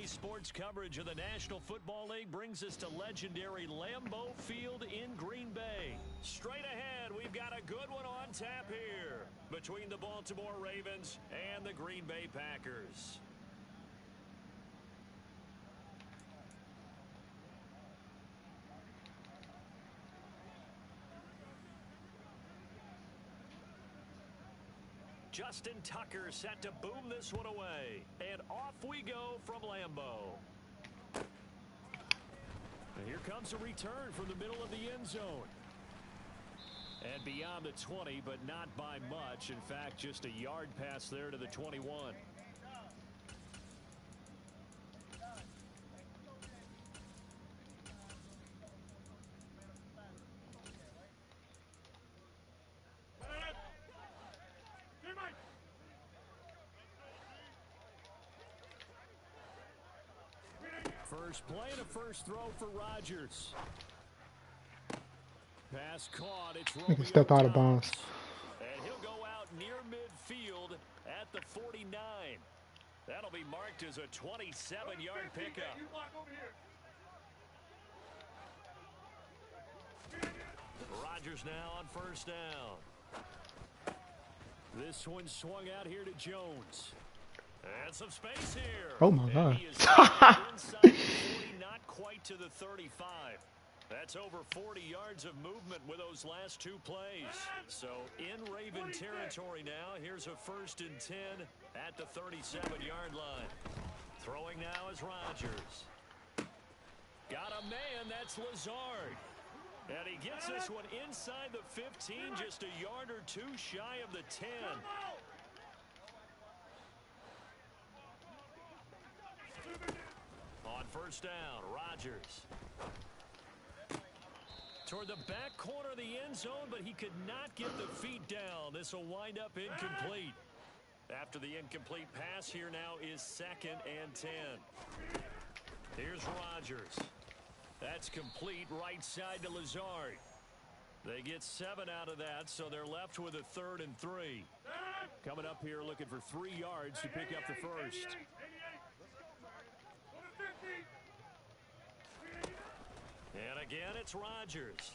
Today's sports coverage of the National Football League brings us to legendary Lambeau Field in Green Bay. Straight ahead, we've got a good one on tap here between the Baltimore Ravens and the Green Bay Packers. Justin Tucker set to boom this one away. And off we go from Lambeau. And here comes a return from the middle of the end zone. And beyond the 20, but not by much. In fact, just a yard pass there to the 21. First play and a first throw for Rodgers. Pass caught. It's Romeo step out of bounds. And he'll go out near midfield at the 49. That'll be marked as a 27-yard pickup. Rodgers now on first down. This one swung out here to Jones. And some space here. Oh my God. He is inside the 40, not quite to the 35. That's over 40 yards of movement with those last two plays. So in Raven territory now. Here's a 1st and 10 at the 37-yard line. Throwing now is Rodgers. Got a man, that's Lazard. And he gets this one inside the 15, just a yard or two shy of the 10. On first down, Rodgers. Toward the back corner of the end zone, but he could not get the feet down. This will wind up incomplete. After the incomplete pass, here now is 2nd and 10. Here's Rodgers. That's complete, right side to Lazard. They get 7 out of that, so they're left with a 3rd and 3. Coming up here looking for 3 yards to pick up the first. And again, it's Rodgers.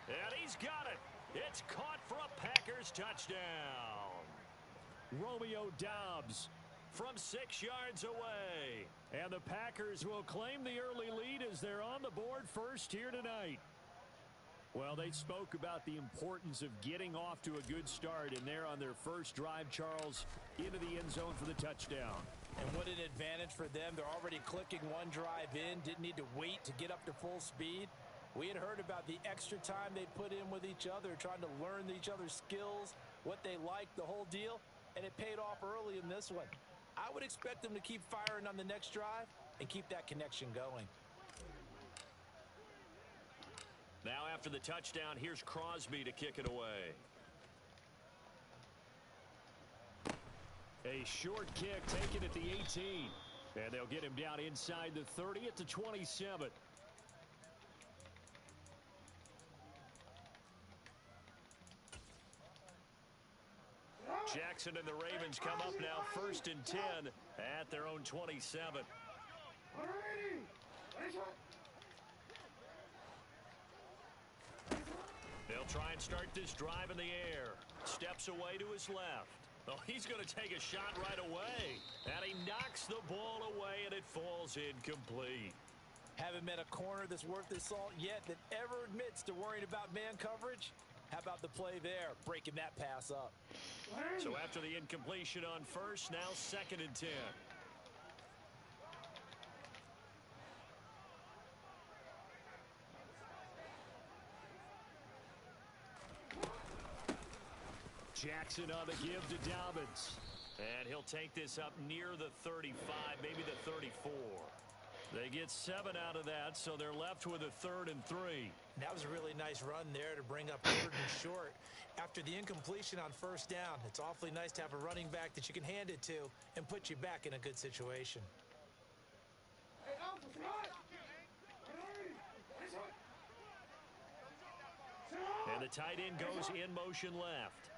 And he's got it. It's caught for a Packers touchdown. Romeo Doubs from 6 yards away. And the Packers will claim the early lead as they're on the board first here tonight. Well, they spoke about the importance of getting off to a good start, and they're on their first drive, Charles, into the end zone for the touchdown. And what an advantage for them. They're already clicking one drive in, didn't need to wait to get up to full speed. We had heard about the extra time they put in with each other, trying to learn each other's skills, what they like, the whole deal, and it paid off early in this one. I would expect them to keep firing on the next drive and keep that connection going. Now after the touchdown, here's Crosby to kick it away. A short kick taken at the 18. And they'll get him down inside the 30 at the 27. Jackson and the Ravens come up now 1st and 10 at their own 27. They'll try and start this drive in the air. Steps away to his left. Oh, he's going to take a shot right away. And he knocks the ball away, and it falls incomplete. Haven't met a corner that's worth his salt yet that ever admits to worrying about man coverage. How about the play there, breaking that pass up? So after the incompletion on first, now 2nd and 10. Jackson on the give to Dobbins. And he'll take this up near the 35, maybe the 34. They get 7 out of that, so they're left with a 3rd and 3. That was a really nice run there to bring up 3rd and short. After the incompletion on first down, it's awfully nice to have a running back that you can hand it to and put you back in a good situation. And the tight end goes in motion left.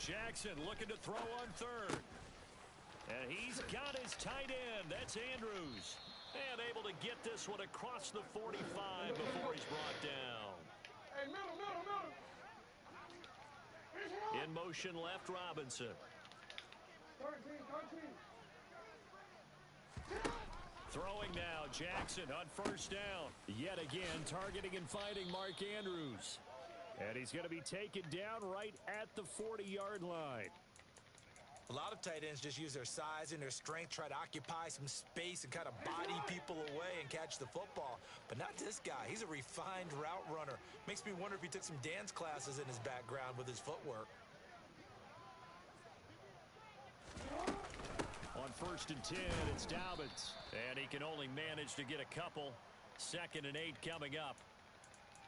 Jackson looking to throw on third. And he's got his tight end. That's Andrews. And able to get this one across the 45 before he's brought down. In motion left, Robinson. Throwing now, Jackson on first down. Yet again, targeting and fighting Mark Andrews. And he's going to be taken down right at the 40-yard line. A lot of tight ends just use their size and their strength, try to occupy some space and kind of body people away and catch the football. But not this guy. He's a refined route runner. Makes me wonder if he took some dance classes in his background with his footwork. On 1st and 10, it's Dobbins. And he can only manage to get a couple. 2nd and 8 coming up.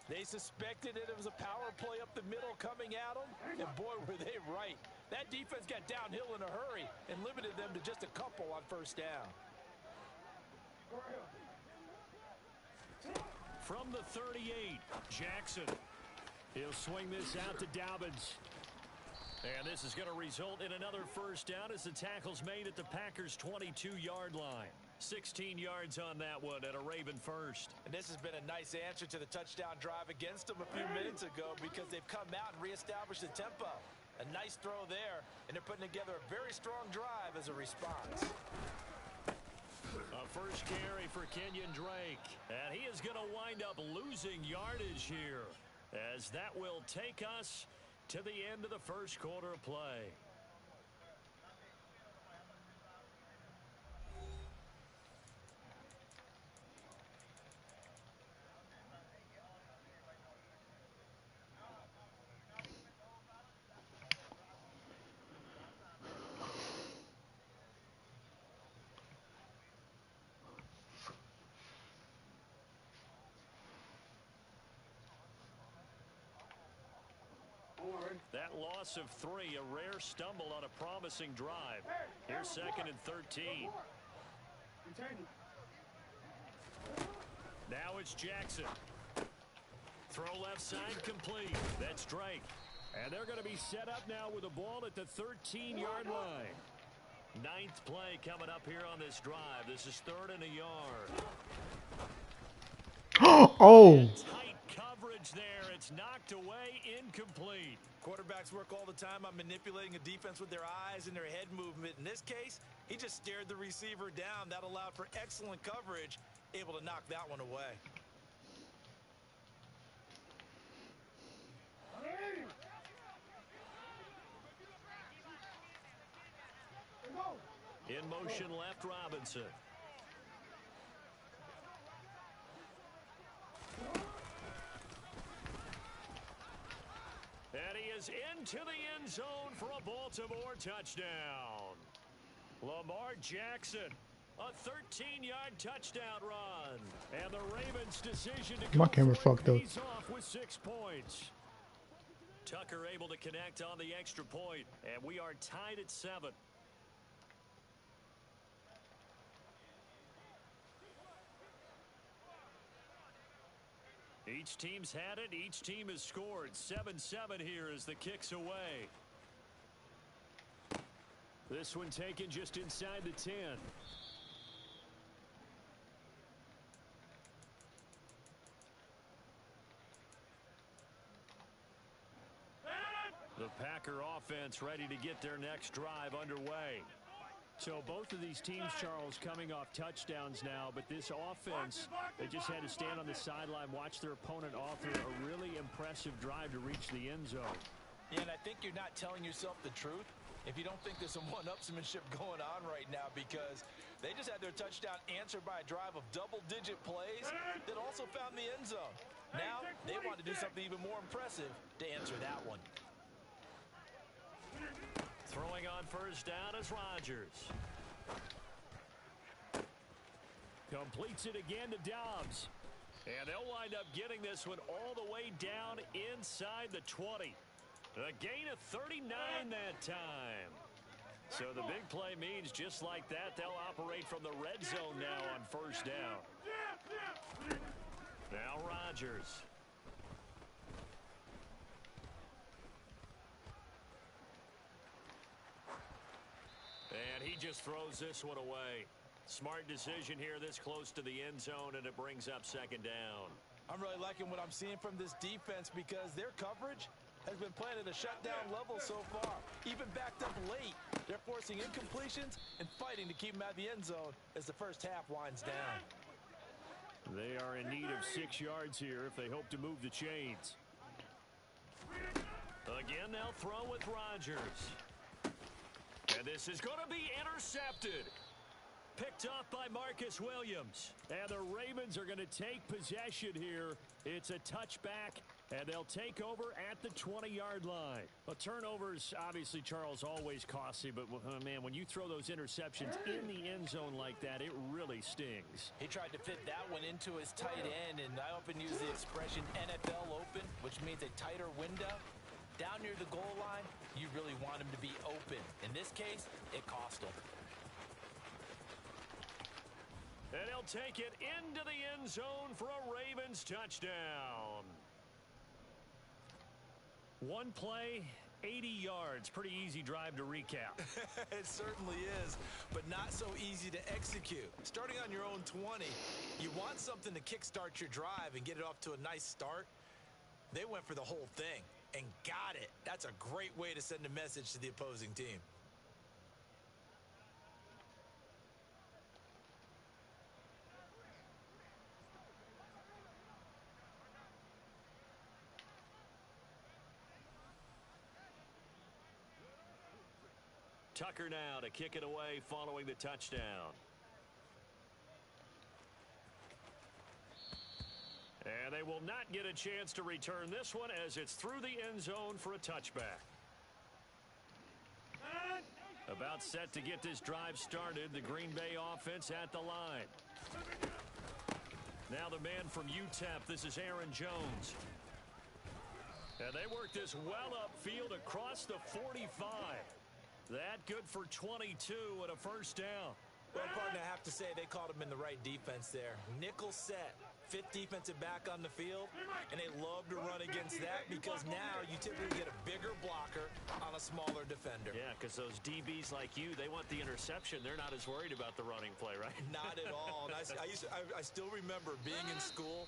They suspected that it was a power play up the middle coming at them, and boy, were they right. That defense got downhill in a hurry and limited them to just a couple on first down. From the 38, Jackson. He'll swing this out to Dobbins. And this is going to result in another first down as the tackle's made at the Packers' 22-yard line. 16 yards on that one at a Raven first. And this has been a nice answer to the touchdown drive against them a few minutes ago because they've come out and reestablished the tempo. A nice throw there, and they're putting together a very strong drive as a response. A first carry for Kenyon Drake. And he is going to wind up losing yardage here as that will take us to the end of the first quarter of play. That loss of 3, a rare stumble on a promising drive. Here's 2nd and 13. Now it's Jackson. Throw left side complete. That's Drake. And they're going to be set up now with the ball at the 13-yard line. 9th play coming up here on this drive. This is 3rd and a yard. Oh! Tight coverage there. It's knocked away, incomplete. Quarterbacks work all the time on manipulating a defense with their eyes and their head movement. In this case, he just stared the receiver down. That allowed for excellent coverage, able to knock that one away. In motion left, Robinson. And he is into the end zone for a Baltimore touchdown. Lamar Jackson, a 13-yard touchdown run. And the Ravens' decision to My camera fucked up. off with 6 points. Tucker able to connect on the extra point. And we are tied at 7. Each team's had it. Each team has scored. 7-7 here as the kick's away. This one taken just inside the 10. The Packer offense ready to get their next drive underway. So both of these teams, Charles, coming off touchdowns now, but this offense, they just had to stand on the sideline, watch their opponent author a really impressive drive to reach the end zone. Yeah, and I think you're not telling yourself the truth if you don't think there's some one-upsmanship going on right now, because they just had their touchdown answered by a drive of double-digit plays that also found the end zone. Now they want to do something even more impressive to answer that one. Throwing on first down is Rodgers. Completes it again to Dobbs. And they'll wind up getting this one all the way down inside the 20. A gain of 39 that time. So the big play means just like that, they'll operate from the red zone now on first down. Now Rodgers. And he just throws this one away. Smart decision here this close to the end zone, and it brings up second down. I'm really liking what I'm seeing from this defense because their coverage has been playing at a shutdown level so far. Even backed up late, they're forcing incompletions and fighting to keep them out of the end zone as the first half winds down. They are in need of 6 yards here if they hope to move the chains. Again, they'll throw with Rodgers. And this is going to be intercepted. Picked off by Marcus Williams. And the Ravens are going to take possession here. It's a touchback, and they'll take over at the 20-yard line. Well, turnovers, obviously, Charles, always costly. But, man, when you throw those interceptions in the end zone like that, it really stings. He tried to fit that one into his tight end, and I often use the expression NFL open, which means a tighter window. Down near the goal line, you really want him to be open. In this case, it cost him. And he'll take it into the end zone for a Ravens touchdown. One play, 80 yards. Pretty easy drive to recap. It certainly is, but not so easy to execute. Starting on your own 20, you want something to kickstart your drive and get it off to a nice start. They went for the whole thing and got it. That's a great way to send a message to the opposing team. Tucker now to kick it away following the touchdown. And they will not get a chance to return this one as it's through the end zone for a touchback. About set to get this drive started. The Green Bay offense at the line. Now the man from UTEP. This is Aaron Jones. And they work this well upfield across the 45. That good for 22 and a first down. Well, partner, I have to say they called him in the right defense there. Nickel set, fifth defensive back on the field, and they love to run against that because now you typically get a bigger blocker on a smaller defender. Yeah, because those DBs like you, they want the interception. They're not as worried about the running play, right? Not at all. And I still remember being in school,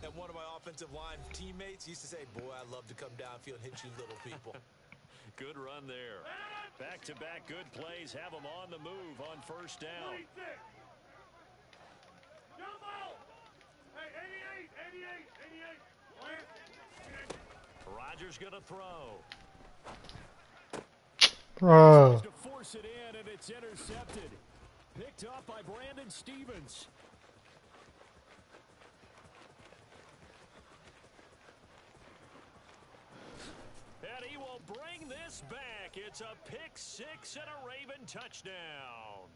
and one of my offensive line teammates used to say, boy, I love to come downfield and hit you little people. Good run there. Back-to-back good plays have them on the move on first down. Rodgers going to throw. Tries to force it in, and it's intercepted. Picked up by Brandon Stevens. And he will bring this back. It's a pick six and a Raven touchdown.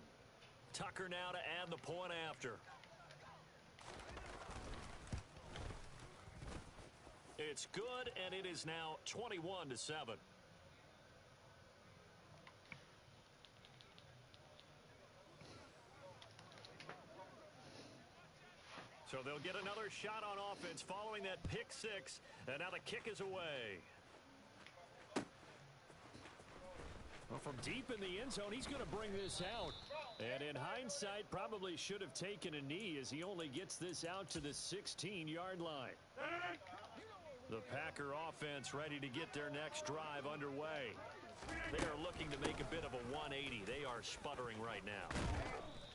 Tucker now to add the point after. It's good, and it is now 21-7. So they'll get another shot on offense following that pick six, and now the kick is away. Well, from deep in the end zone, he's going to bring this out. And in hindsight, probably should have taken a knee as he only gets this out to the 16-yard line. The Packer offense ready to get their next drive underway. They are looking to make a bit of a 180. They are sputtering right now.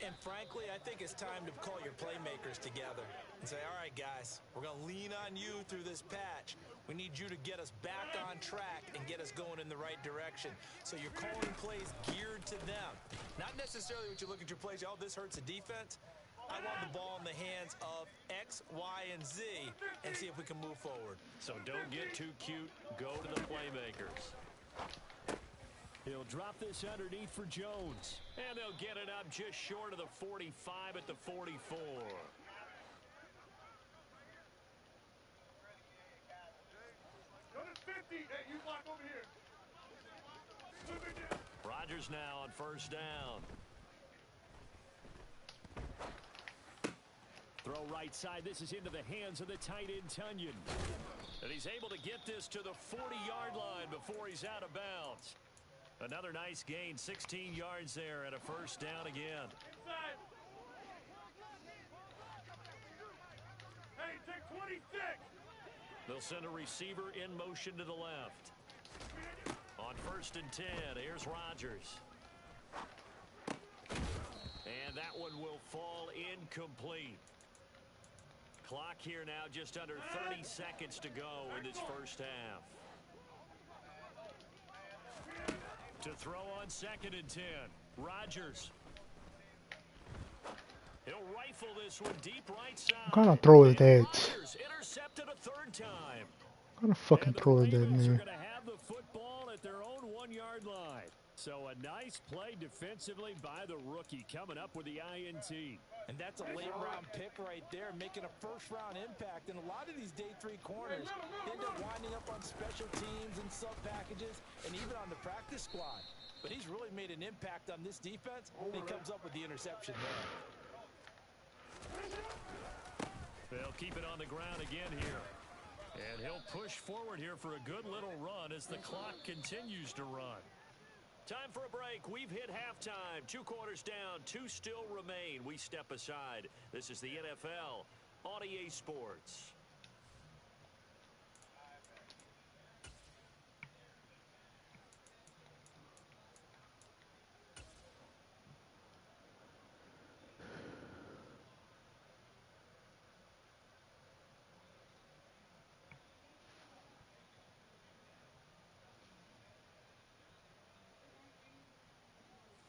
And frankly, I think it's time to call your playmakers together and say, all right, guys, we're going to lean on you through this patch. We need you to get us back on track and get us going in the right direction. So you're calling plays geared to them. Not necessarily what you look at your plays, oh, this hurts the defense. I want the ball in the hands of X, Y, and Z and see if we can move forward. So don't get too cute. Go to the playmakers. He'll drop this underneath for Jones. And they'll get it up just short of the 45 at the 44. Rodgers now on first down. Throw right side. This is into the hands of the tight end, Tunyon. And he's able to get this to the 40-yard line before he's out of bounds. Another nice gain, 16 yards there and a first down again. Hey, take 26. They'll send a receiver in motion to the left. On 1st and 10, here's Rodgers. And that one will fall incomplete. Clock here now just under 30 seconds to go in this first half. To throw on 2nd and 10, Rodgers. He'll rifle this one deep right side. What kind of throw is that? Rodgers intercepted a 3rd time. What kind of fucking throw is that, Ravens are man? going to have the football at their own 1-yard line. So a nice play defensively by the rookie coming up with the INT. And that's a late-round pick right there, making a first-round impact. And a lot of these day 3 corners end up winding up on special teams and sub-packages and even on the practice squad. But he's really made an impact on this defense, and he comes up with the interception there. They'll keep it on the ground again here. And he'll push forward here for a good little run as the clock continues to run. Time for a break. We've hit halftime. 2 quarters down. 2 still remain. We step aside. This is the NFL on EA Sports.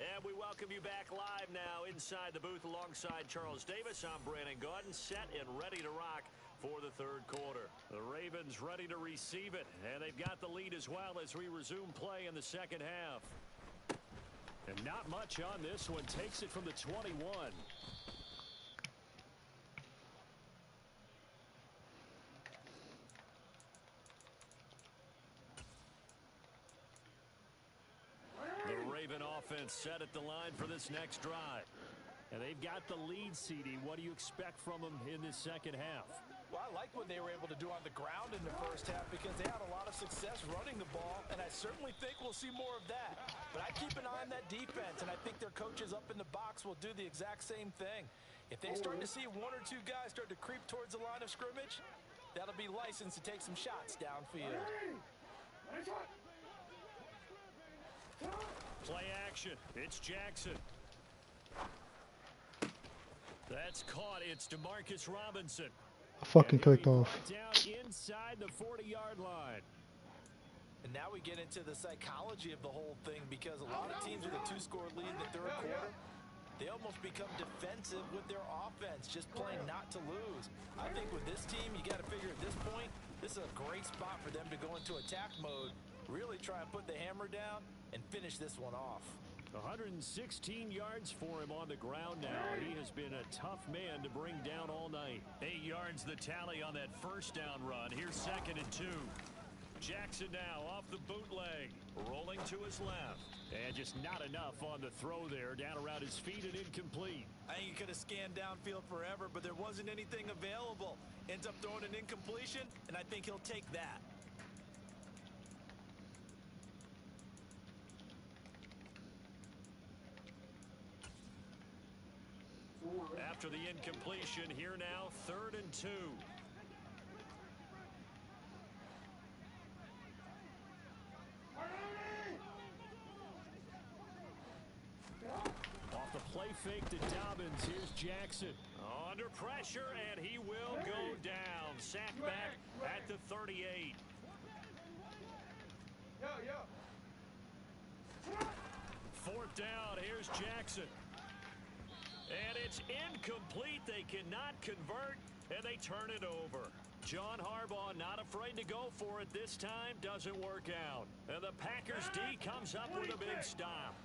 And we welcome you back live now inside the booth alongside Charles Davis. I'm Brandon Gaudin, set and ready to rock for the 3rd quarter. The Ravens ready to receive it, and they've got the lead as well as we resume play in the 2nd half. And not much on this one. Takes it from the 21. Offense set at the line for this next drive. And they've got the lead, CD. What do you expect from them in this 2nd half? Well, I like what they were able to do on the ground in the first half because they had a lot of success running the ball, and I certainly think we'll see more of that. But I keep an eye on that defense, and I think their coaches up in the box will do the exact same thing. If they start to see 1 or 2 guys start to creep towards the line of scrimmage, that'll be license to take some shots downfield. Play action. It's Jackson. That's caught. It's DeMarcus Robinson. I fucking clicked off. Down inside the 40-yard line. And now we get into the psychology of the whole thing because a lot of teams with a 2-score lead in the 3rd quarter, they almost become defensive with their offense, just playing not to lose. I think with this team, you got to figure at this point, this is a great spot for them to go into attack mode, really try and put the hammer down and finish this one off. 116 yards for him on the ground now. He has been a tough man to bring down all night. 8 yards the tally on that first down run. Here's 2nd and 2. Jackson now off the bootleg, rolling to his left. And just not enough on the throw there, down around his feet and incomplete. I think he could have scanned downfield forever, but there wasn't anything available. Ends up throwing an incompletion, and I think he'll take that. After the incompletion, here now, 3rd and 2. Off the play fake to Dobbins. Here's Jackson. Under pressure, and he will go down. Sacked back at the 38. 4th down, here's Jackson. And it's incomplete. They cannot convert, and they turn it over. John Harbaugh not afraid to go for it this time. Doesn't work out. And the Packers D comes up with a big stop.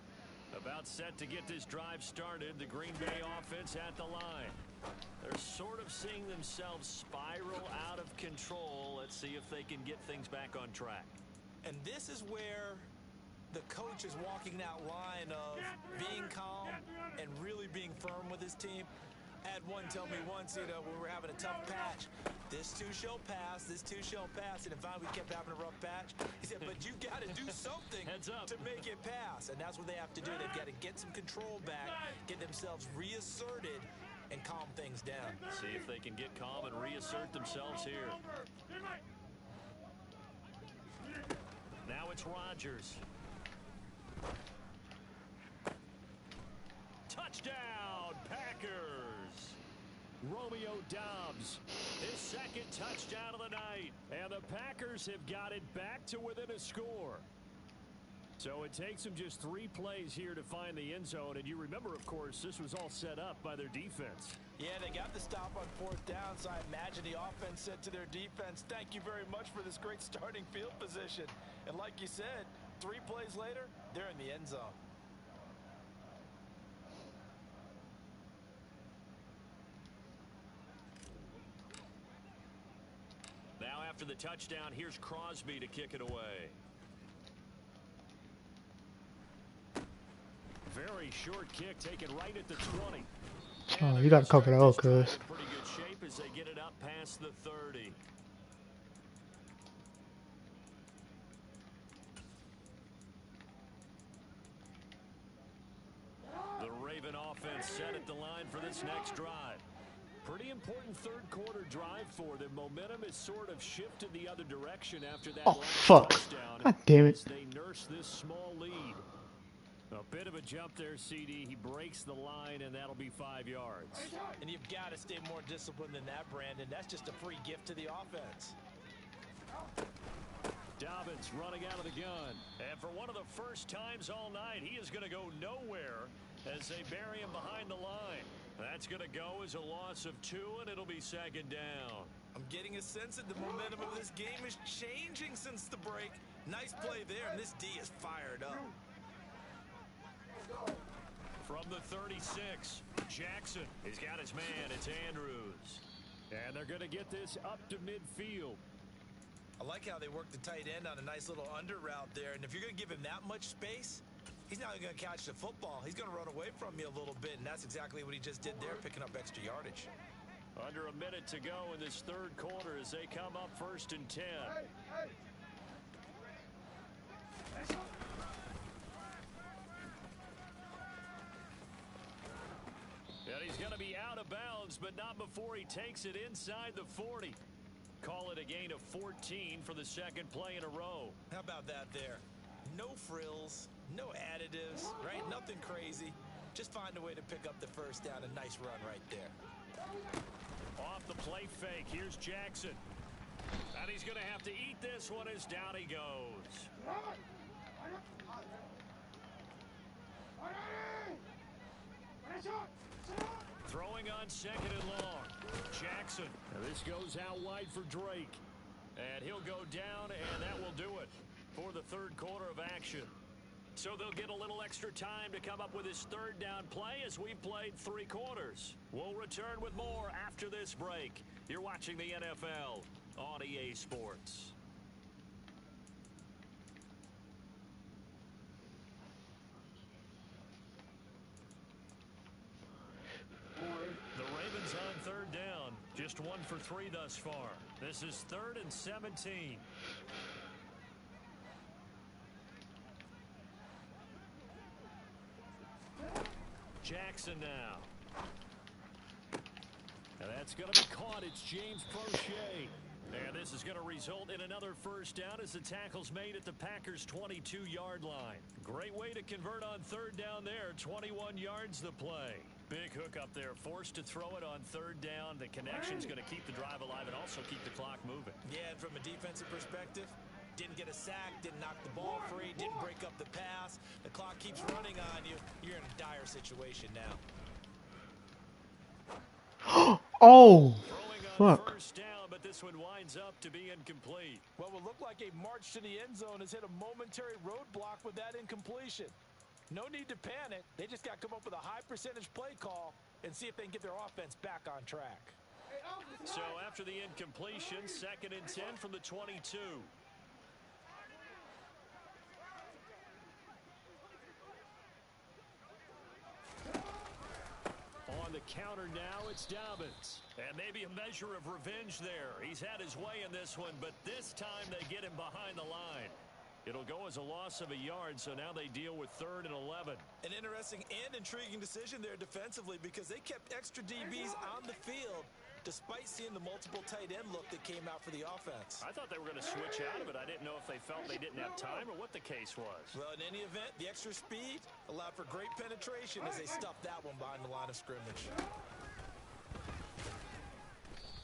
About set to get this drive started. The Green Bay offense at the line. They're sort of seeing themselves spiral out of control. Let's see if they can get things back on track. And this is where the coach is walking that line of being calm and really being firm with his team. Had one tell me once, you know, we were having a tough patch. This two shall pass, this two shall pass. And if finally we kept having a rough patch, he said, but you got to do something to make it pass. And that's what they have to do. They've got to get some control back, get themselves reasserted, and calm things down. See if they can get calm and reassert themselves here. Now it's Rodgers. Touchdown, Packers! Romeo Doubs, his second touchdown of the night. And the Packers have got it back to within a score. So it takes them just 3 plays here to find the end zone. And you remember, of course, this was all set up by their defense. Yeah, they got the stop on 4th down, so I imagine the offense said to their defense, thank you very much for this great starting field position. And like you said, 3 plays later, they're in the end zone. Now after the touchdown, here's Crosby to kick it away. Very short kick taken right at the 20. Oh, you gotta cover that up, cuz. Pretty good shape as they get it up past the 30. The Raven offense set at the line for this next drive. Pretty important third quarter drive for them. Momentum has sort of shifted the other direction after that last touchdown. God damn it. As they nurse this small lead. A bit of a jump there, CD. He breaks the line, and that'll be 5 yards. And you've got to stay more disciplined than that, Brandon. That's just a free gift to the offense. Dobbins running out of the gun. And for one of the first times all night, he is going to go nowhere as they bury him behind the line. That's going to go as a loss of 2, and it'll be 2nd down. I'm getting a sense that the momentum of this game is changing since the break. Nice play there, and this D is fired up. From the 36, Jackson. He's got his man. It's Andrews. And they're going to get this up to midfield. I like how they work the tight end on a nice little under route there. And if you're going to give him that much space, he's not going to catch the football. He's going to run away from you a little bit. And that's exactly what he just did there, picking up extra yardage. Under a minute to go in this third quarter as they come up 1st and 10. And he's going to be out of bounds, but not before he takes it inside the 40. Call it a gain of 14 for the 2nd play in a row. How about that there? No frills, no additives, right? Nothing crazy. Just find a way to pick up the 1st down. A nice run right there. Off the play fake, here's Jackson. And he's going to have to eat this one as down he goes. Throwing on 2nd and long. Jackson. And this goes out wide for Drake. And he'll go down, and that will do it for the 3rd quarter of action. So they'll get a little extra time to come up with his 3rd down play as we've played 3 quarters. We'll return with more after this break. You're watching the NFL on EA Sports. The Ravens on 3rd down. Just 1 for 3 thus far. This is 3rd and 17. Jackson now. And that's going to be caught. It's James Prochet. And this is going to result in another 1st down as the tackle's made at the Packers' 22-yard line. Great way to convert on 3rd down there. 21 yards the play. Big hook up there. Forced to throw it on 3rd down. The connection's going to keep the drive alive and also keep the clock moving. Yeah, and from a defensive perspective, didn't get a sack, didn't knock the ball free, didn't break up the pass. The clock keeps running on you. You're in a dire situation now. Oh, fuck. 1st down, but this one winds up to be incomplete. What would look like a march to the end zone has hit a momentary roadblock with that incompletion. No need to panic. They just got to come up with a high percentage play call and see if they can get their offense back on track. So after the incompletion, 2nd and 10 from the 22. On the counter now. It's Dobbins. And maybe a measure of revenge there. He's had his way in this one, but this time they get him behind the line. It'll go as a loss of a yard, so now they deal with 3rd and 11. An interesting and intriguing decision there defensively because they kept extra DBs on the field despite seeing the multiple tight end look that came out for the offense. I thought they were going to switch out of it. I didn't know if they felt they didn't have time or what the case was. Well, in any event, the extra speed allowed for great penetration as they stuffed that one behind the line of scrimmage.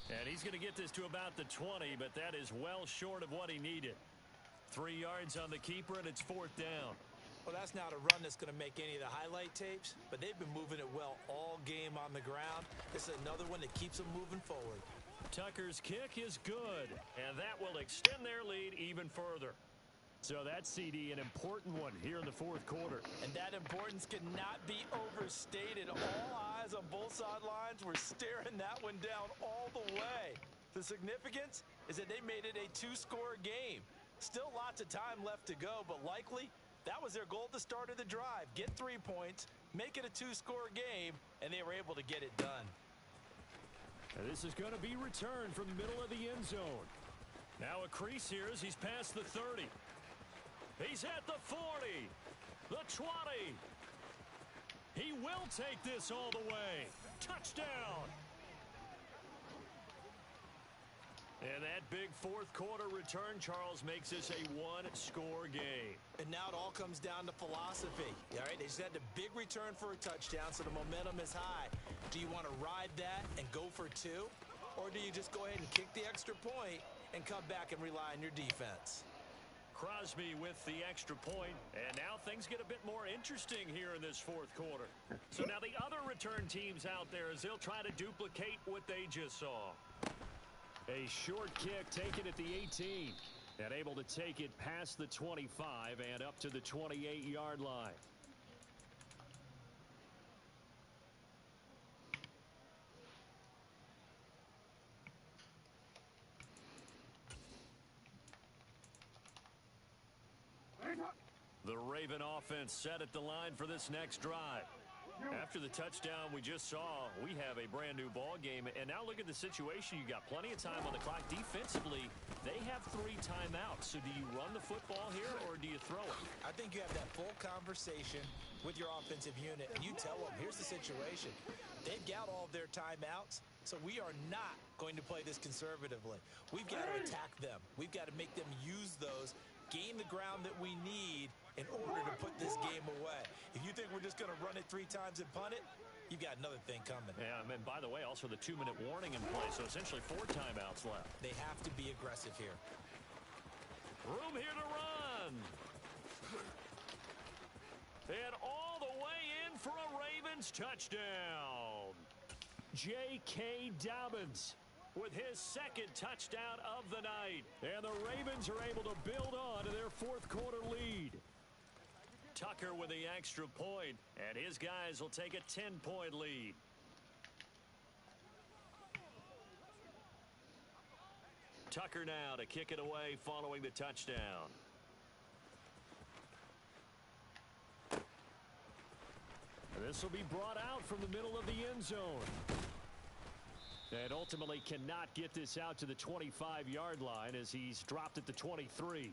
And he's going to get this to about the 20, but that is well short of what he needed. 3 yards on the keeper, and it's 4th down. Well, that's not a run that's going to make any of the highlight tapes, but they've been moving it well all game on the ground. This is another one that keeps them moving forward. Tucker's kick is good, and that will extend their lead even further. So that CD, an important one here in the 4th quarter. And that importance cannot be overstated. All eyes on both sidelines were staring that one down all the way. The significance is that they made it a 2-score game. Still lots of time left to go, but likely that was their goal at the start of the drive. Get 3 points, make it a 2-score game, and they were able to get it done. And this is going to be returned from the middle of the end zone. Now a crease here as he's past the 30. He's at the 40, the 20. He will take this all the way. Touchdown. And that big 4th quarter return, Charles, makes this a 1-score game. And now it all comes down to philosophy. All right, they just had the big return for a touchdown, so the momentum is high. Do you want to ride that and go for 2? Or do you just go ahead and kick the extra point and come back and rely on your defense? Crosby with the extra point, and now things get a bit more interesting here in this 4th quarter. So now the other return teams out there as they'll try to duplicate what they just saw. A short kick taken at the 18 and able to take it past the 25 and up to the 28-yard line. The Raven offense set at the line for this next drive. After the touchdown we just saw, we have a brand new ball game. And now look at the situation. You got plenty of time on the clock. Defensively, they have 3 timeouts. So do you run the football here or do you throw it? I think you have that full conversation with your offensive unit. And you tell them, here's the situation. They've got all of their timeouts, so we are not going to play this conservatively. We've got to attack them. We've got to make them use those, gain the ground that we need in order to put this game away. If you think we're just going to run it 3 times and punt it, you've got another thing coming. Yeah, and by the way, also the 2-minute warning in play, so essentially 4 timeouts left. They have to be aggressive here. Room here to run. And all the way in for a Ravens touchdown. J.K. Dobbins with his 2nd touchdown of the night. And the Ravens are able to build on to their 4th quarter lead. Tucker with the extra point, and his guys will take a 10-point lead. Tucker now to kick it away following the touchdown. This will be brought out from the middle of the end zone. And ultimately cannot get this out to the 25-yard line as he's dropped at the 23.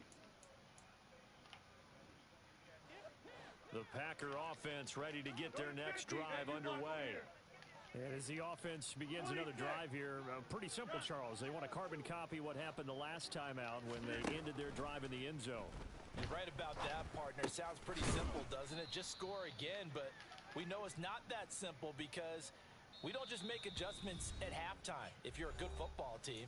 The Packer offense ready to get their next drive underway. And as the offense begins another drive here, pretty simple, Charles. They want to carbon copy what happened the last time out when they ended their drive in the end zone. You're right about that, partner. Sounds pretty simple, doesn't it? Just score again, but we know it's not that simple because we don't just make adjustments at halftime. If you're a good football team,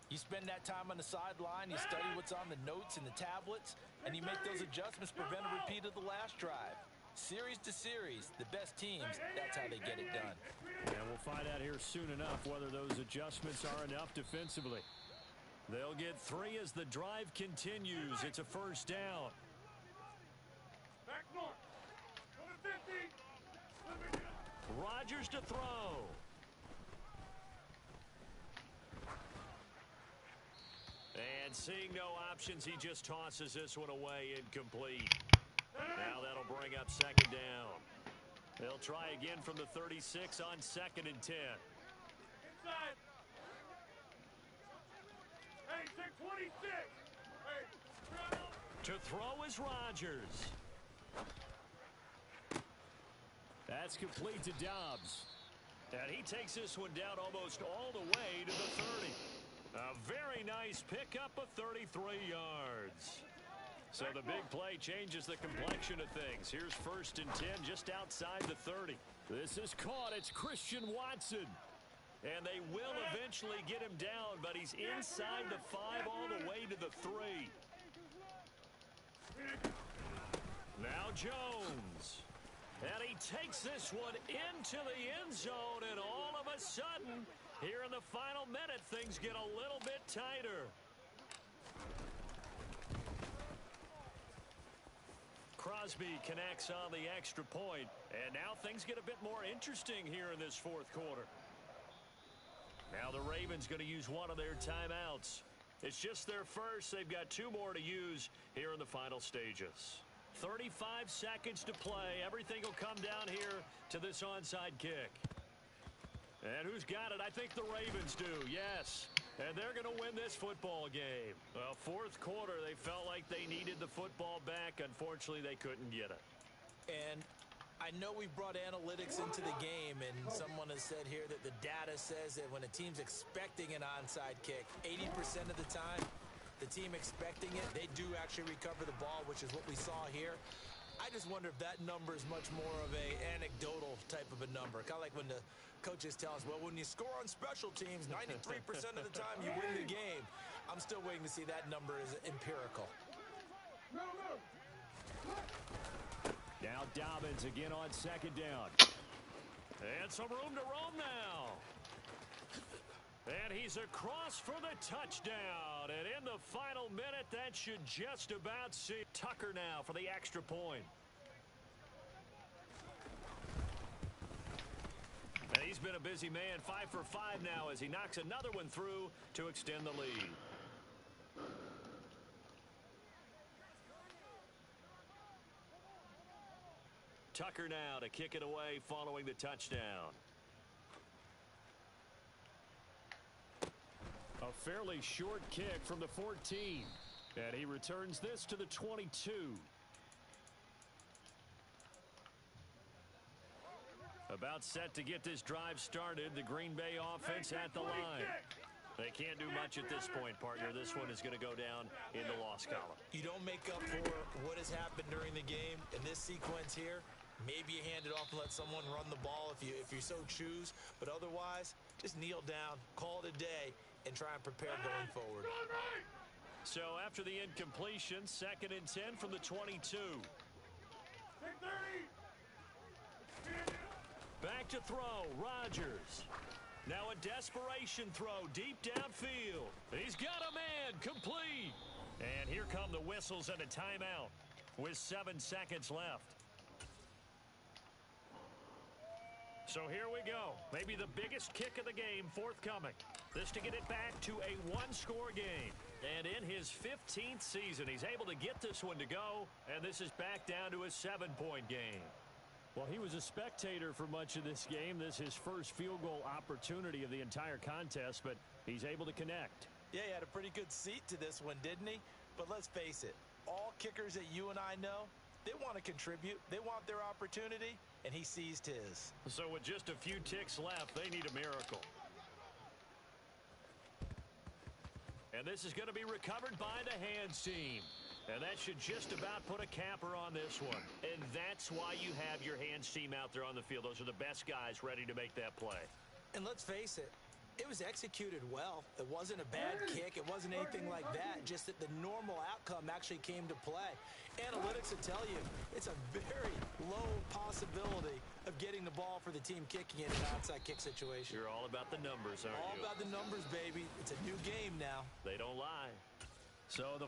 you spend that time on the sideline, you study what's on the notes and the tablets, and you make those adjustments, prevent a repeat of the last drive. Series to series, the best teams, that's how they get it done. And we'll find out here soon enough whether those adjustments are enough defensively. They'll get 3 as the drive continues. It's a 1st down. Back north. Go to 50. Rodgers to throw. And seeing no options, he just tosses this one away incomplete. Now that'll bring up 2nd down. They'll try again from the 36 on 2nd and 10. Inside. Hey, 626. Hey, to throw is Rodgers. That's complete to Dobbs. And he takes this one down almost all the way to the 30. A very nice pickup of 33 yards. So the big play changes the complexion of things. Here's 1st and 10 just outside the 30. This is caught. It's Christian Watson. And they will eventually get him down, but he's inside the 5 all the way to the 3. Now Jones. And he takes this one into the end zone, and all of a sudden, here in the final minute, things get a little bit tighter. Crosby connects on the extra point, and now things get a bit more interesting here in this 4th quarter. Now the Ravens going to use one of their timeouts. It's just their first. They've got 2 more to use here in the final stages. 35 seconds to play. Everything will come down here to this onside kick. And who's got it? I think the Ravens do, yes. And they're going to win this football game. Well, 4th quarter, they felt like they needed the football back. Unfortunately, they couldn't get it. And I know we've brought analytics into the game, and someone has said here that the data says that when a team's expecting an onside kick, 80% of the time, the team expecting it, they do actually recover the ball, which is what we saw here. I just wonder if that number is much more of a anecdotal type of a number. Kind of like when the coaches tell us, well, when you score on special teams, 93% of the time you win the game. I'm still waiting to see that number is empirical. Now Dobbins again on 2nd down. And some room to roam now. And he's across for the touchdown. And in the final minute, that should just about see Tucker now for the extra point. And he's been a busy man, 5 for 5 now as he knocks another one through to extend the lead. Tucker now to kick it away following the touchdown. A fairly short kick from the 14. And he returns this to the 22. About set to get this drive started. The Green Bay offense at the line. They can't do much at this point, partner. This one is going to go down in the loss column. You don't make up for what has happened during the game. In this sequence here, maybe you hand it off and let someone run the ball if you so choose. But otherwise, just kneel down, call it a day, and try and prepare going forward. So after the incompletion, 2nd and 10 from the 22. Back to throw, Rodgers. Now a desperation throw deep downfield. He's got a man, complete. And here come the whistles and a timeout with 7 seconds left. So here we go. Maybe the biggest kick of the game forthcoming. This to get it back to a 1-score game. And in his 15th season, he's able to get this one to go. And this is back down to a 7-point game. Well, he was a spectator for much of this game. This is his first field goal opportunity of the entire contest, but he's able to connect. Yeah, he had a pretty good seat to this one, didn't he? But let's face it, all kickers that you and I know, they want to contribute. They want their opportunity, and he seized his. So with just a few ticks left, they need a miracle. And this is going to be recovered by the hands team. And that should just about put a capper on this one. And that's why you have your hands team out there on the field. Those are the best guys ready to make that play. And let's face it, it was executed well. It wasn't a bad kick. It wasn't anything like that. Just that the normal outcome actually came to play. Analytics will tell you it's a very low possibility of getting the ball for the team kicking in an onside kick situation. You're all about the numbers, aren't you? All about the numbers, baby. It's a new game now. They don't lie. So the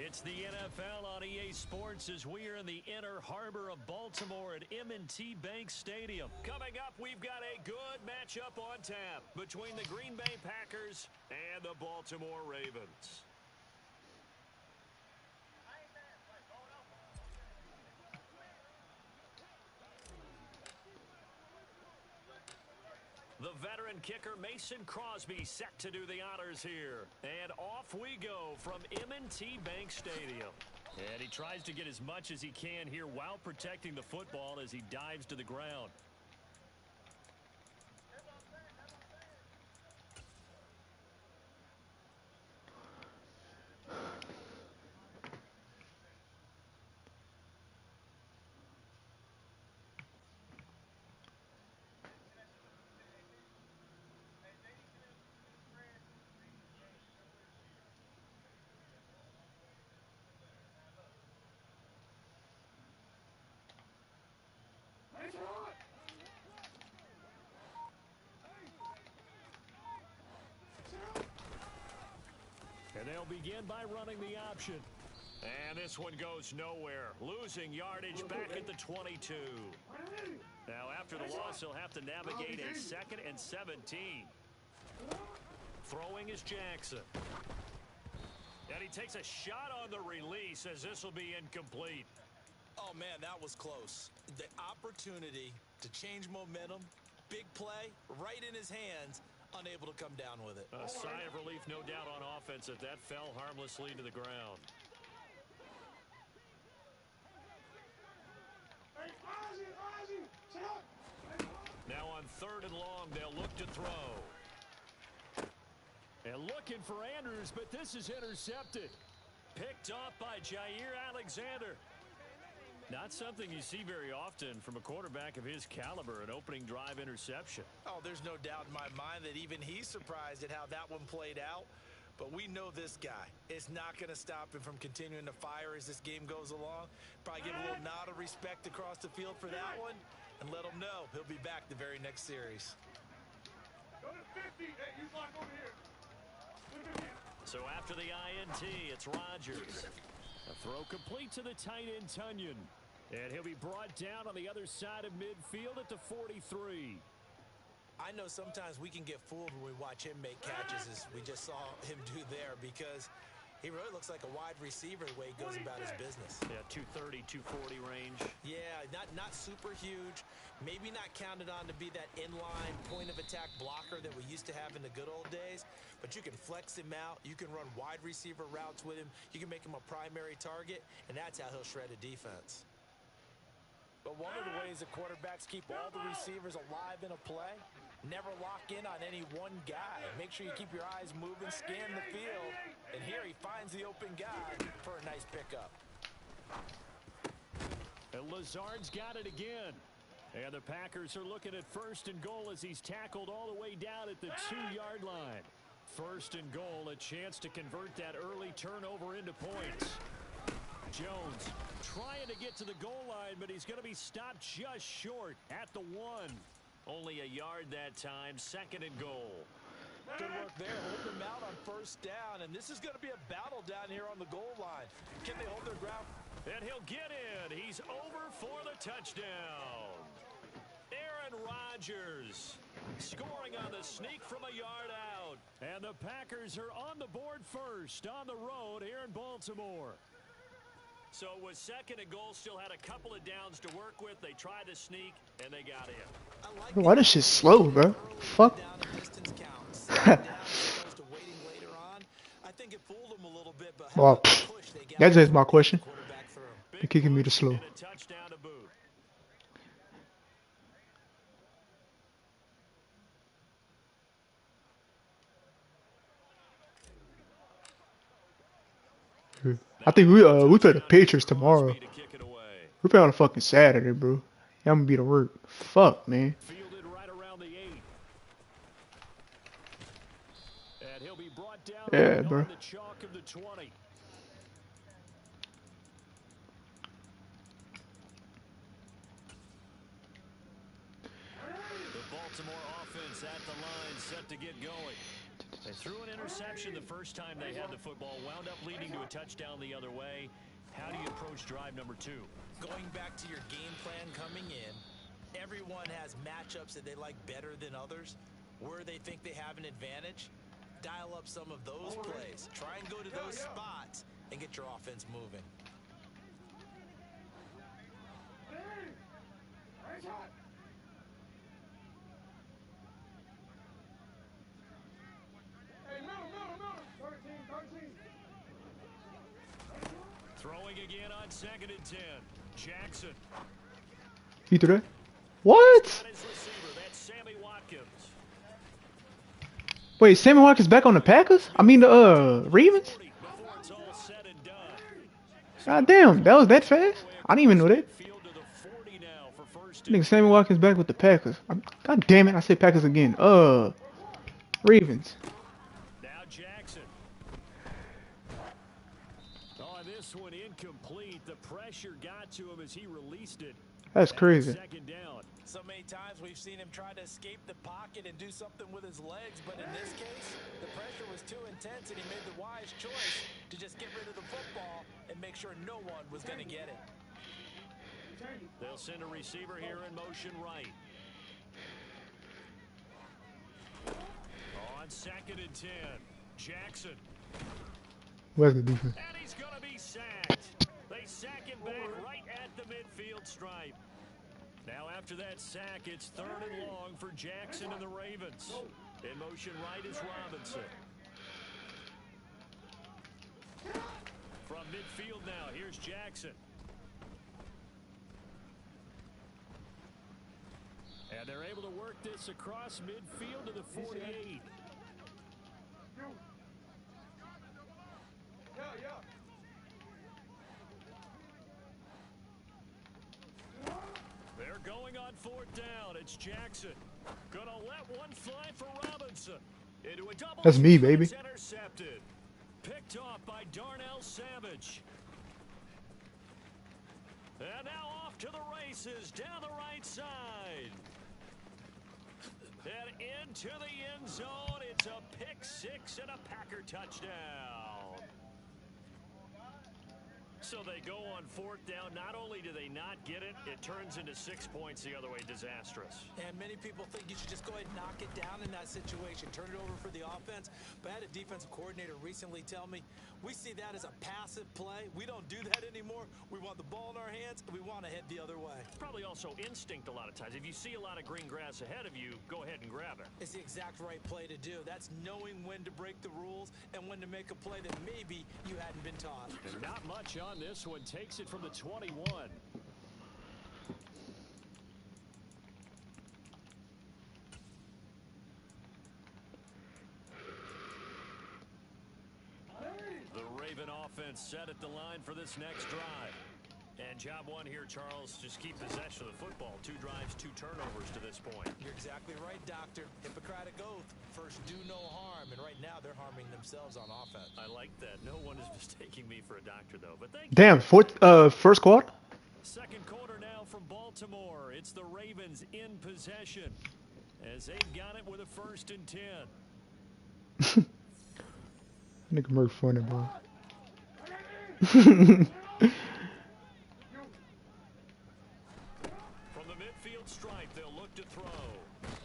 It's the NFL on EA Sports as we are in the inner harbor of Baltimore at M&T Bank Stadium. Coming up, we've got a good matchup on tap between the Green Bay Packers and the Baltimore Ravens. The veteran kicker Mason Crosby set to do the honors here. And off we go from M&T Bank Stadium. And he tries to get as much as he can here while protecting the football as he dives to the ground. And they'll begin by running the option. And this one goes nowhere. Losing yardage back at the 22. Now, after the loss, he'll have to navigate a 2nd and 17. Throwing is Jackson. And he takes a shot on the release as this will be incomplete. Oh, man, that was close. The opportunity to change momentum, big play, right in his hands, unable to come down with it. A sigh of relief, no doubt, on offense that fell harmlessly to the ground. Now on 3rd and long, they'll look to throw. And looking for Andrews, but this is intercepted. Picked off by Jair Alexander. Not something you see very often from a quarterback of his caliber, an opening drive interception. Oh, there's no doubt in my mind that even he's surprised at how that one played out. But we know this guy is not going to stop him from continuing to fire as this game goes along. Probably give a little nod of respect across the field for that one and let him know he'll be back the very next series. Go to 50. Hey, you block over here. So after the INT, it's Rodgers. A throw complete to the tight end, Tunyon. And he'll be brought down on the other side of midfield at the 43. I know sometimes we can get fooled when we watch him make catches as we just saw him do there because he really looks like a wide receiver the way he goes about his business. Yeah, 230, 240 range. Yeah, not super huge. Maybe not counted on to be that inline point-of-attack blocker that we used to have in the good old days. But you can flex him out. You can run wide receiver routes with him. You can make him a primary target, and that's how he'll shred a defense. But one of the ways that quarterbacks keep all the receivers alive in a play, never lock in on any one guy. Make sure you keep your eyes moving, scan the field, and here he finds the open guy for a nice pickup. And Lazard's got it again. And the Packers are looking at 1st and goal as he's tackled all the way down at the 2-yard line. 1st and goal, a chance to convert that early turnover into points. Jones trying to get to the goal line, but he's going to be stopped just short at the 1. Only a yard that time, 2nd and goal. Good work there, holding them out on 1st down, and this is going to be a battle down here on the goal line. Can they hold their ground? And he'll get in. He's over for the touchdown. Aaron Rodgers scoring on the sneak from a yard out. And the Packers are on the board first on the road here in Baltimore. So it was 2nd and goal, still had a couple of downs to work with. They tried to sneak, and they got in. Why this shit slow, bro? Fuck. Well, that's just my question. They're kicking me to slow. I think we play the Patriots tomorrow. We play on a fucking Saturday, bro. Yeah, I'm gonna be to work. Fuck, man. Fielded right around the 8. And he'll be brought down yeah, bro. the chalk of the 20. The Baltimore offense at the line, set to get going. They threw an interception the first time they had the football, wound up leading to a touchdown the other way. How do you approach drive number 2? Going back to your game plan coming in, everyone has matchups that they like better than others. Where they think they have an advantage, dial up some of those plays. Try and go to those spots and get your offense moving. Throwing again on 2nd and 10. Jackson. You threw that? What? Got his receiver. That's Sammy Watkins. Wait, Sammy Watkins back on the Packers? I mean the Ravens? Before it's all said and done. God damn, that was that fast? I didn't even know that. Field to the 40 now for first I think Sammy Watkins back with the Packers. God damn it, I said Packers again. Ravens. Now Jackson. On this one, incomplete. The pressure got to him as he released it. That's crazy. Second down. So many times we've seen him try to escape the pocket and do something with his legs, but in this case, the pressure was too intense and he made the wise choice to just get rid of the football and make sure no one was going to get it. They'll send a receiver here in motion right. On 2nd and 10, Jackson. Where's the defense? And he's going to be sacked. They sack him back right at the midfield stripe. Now after that sack, it's 3rd and long for Jackson and the Ravens. In motion right is Robinson. From midfield now, here's Jackson. And they're able to work this across midfield to the 48. They're going on 4th down. It's Jackson. Gonna let one fly for Robinson. Into a double. That's me, baby. It's intercepted. Picked off by Darnell Savage. And now off to the races down the right side. And into the end zone. It's a pick 6 and a Packer touchdown. So they go on 4th down. Not only do they not get it, it turns into 6 points the other way. Disastrous. And many people think you should just go ahead and knock it down in that situation. Turn it over for the offense. But I had a defensive coordinator recently tell me, we see that as a passive play. We don't do that anymore. We want the ball in our hands, and we want to head the other way. Probably also instinct a lot of times. If you see a lot of green grass ahead of you, go ahead and grab it. It's the exact right play to do. That's knowing when to break the rules and when to make a play that maybe you hadn't been taught. And not much on this one. Takes it from the 21. The Raven offense set at the line for this next drive. And job one here, Charles, just keep possession of the football. 2 drives, 2 turnovers to this point. You're exactly right, Doctor. Hippocratic oath. First, do no harm. And right now, they're harming themselves on offense. I like that. No one is mistaking me for a doctor, though. But thank you. Damn, first quarter? Second quarter now from Baltimore. It's the Ravens in possession as they've got it with a 1st and 10. Nigga Murph funny, bro. From the midfield stripe, they'll look to throw.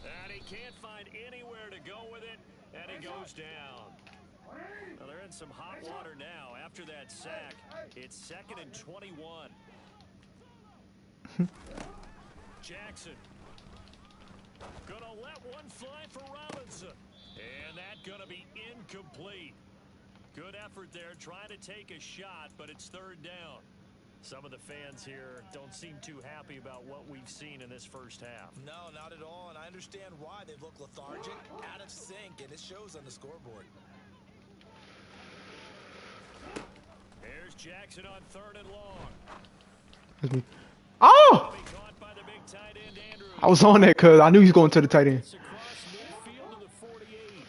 And he can't find anywhere to go with it, and he goes down. Well, they're in some hot water now. After that sack, it's 2nd and 21. Jackson. Gonna let one fly for Robinson. And that gonna be incomplete. Good effort there, trying to take a shot, but it's 3rd down. Some of the fans here don't seem too happy about what we've seen in this first half. No, not at all, and I understand why. They look lethargic, out of sync, and it shows on the scoreboard. Here's Jackson on 3rd and long. That's me. Oh! Be caught by the big tight end, Andrews. I was on that because I knew he was going to the tight end. It's across midfield to the 48.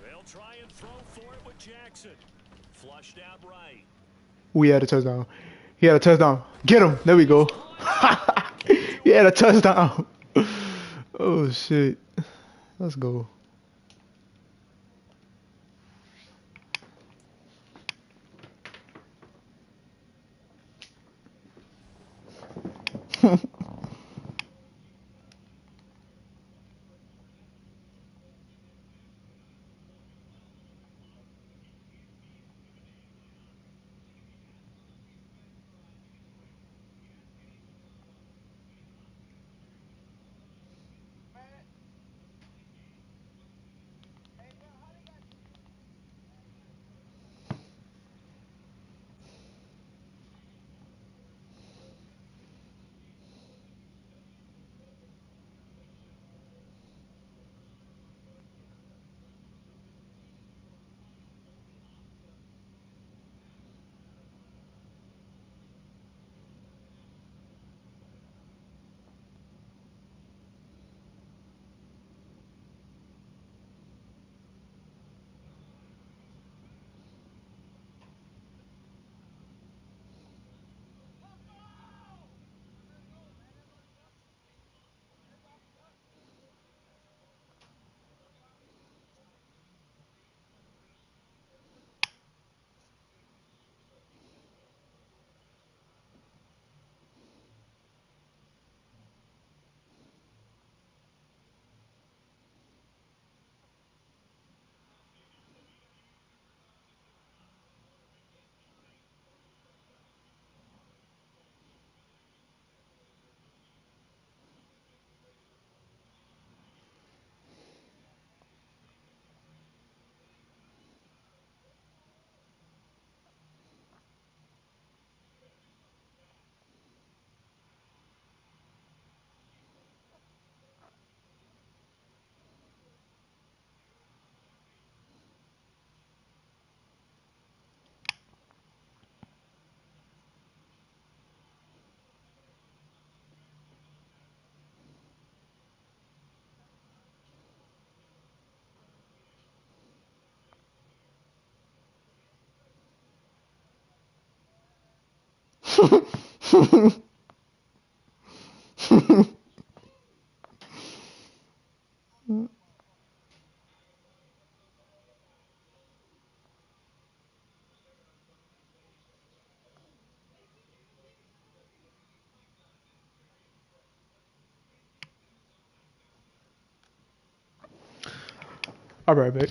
They'll try and throw for it with Jackson. Flushed out right. We had a touchdown. He had a touchdown. Get him. There we go. He had a touchdown. Oh shit. Let's go. All right, back.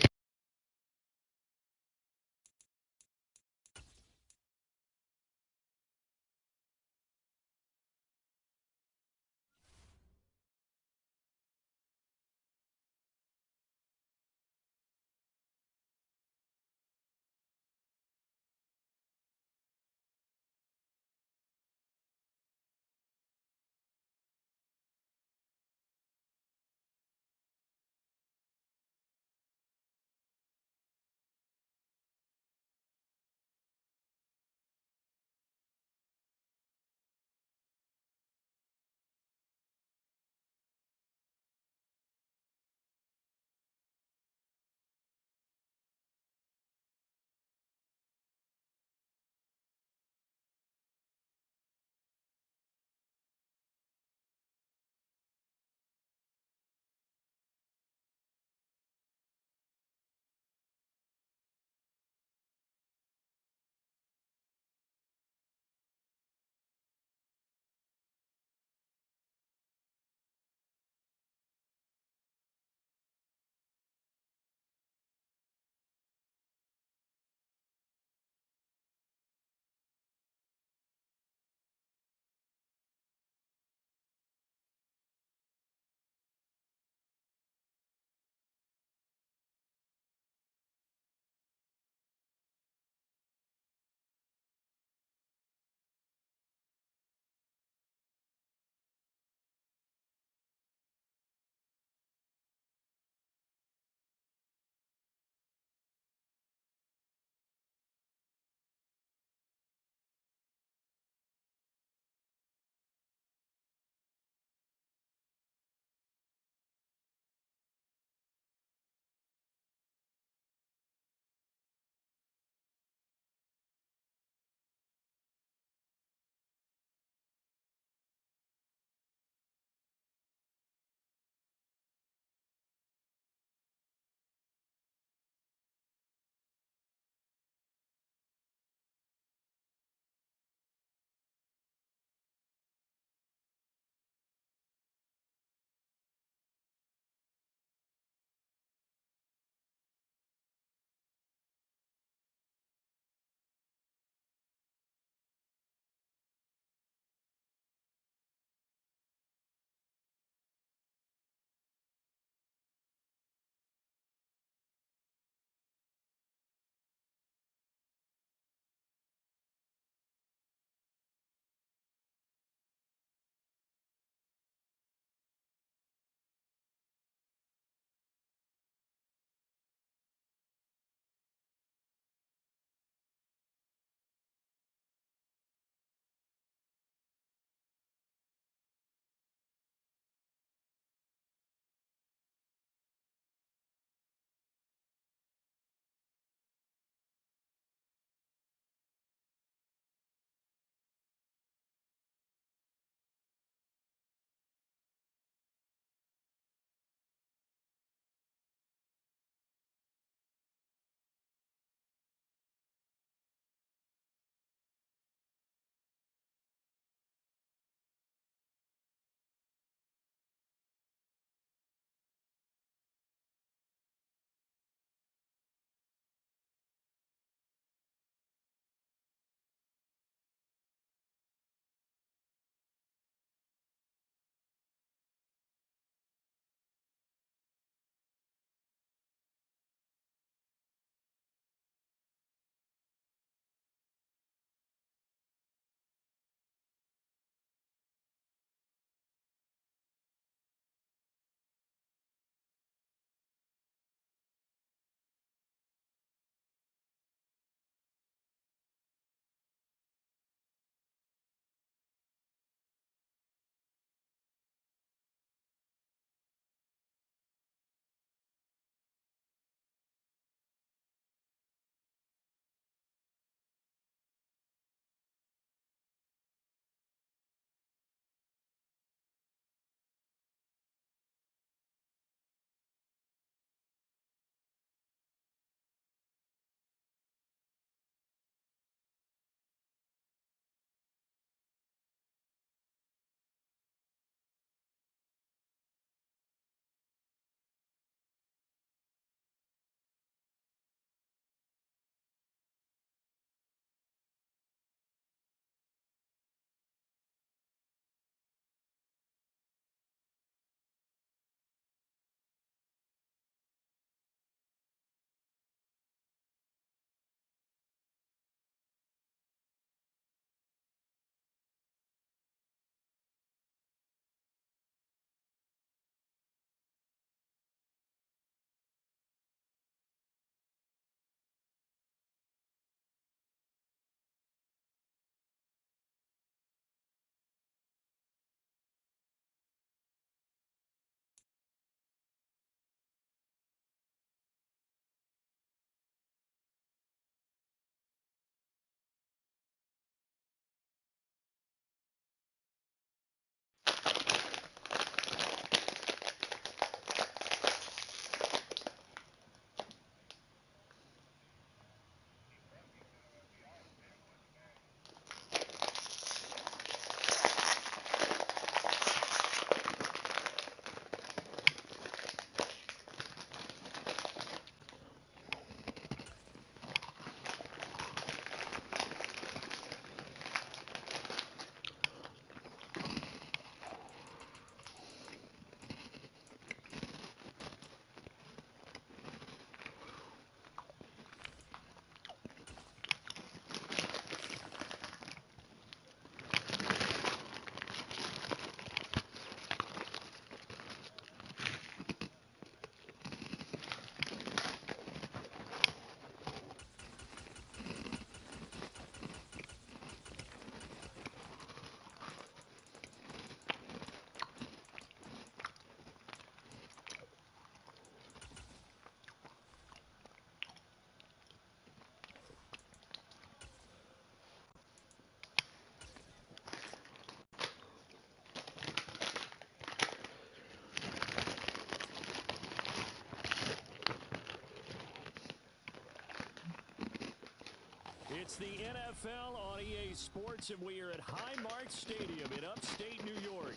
It's the NFL on EA Sports, and we are at Highmark Stadium in upstate New York.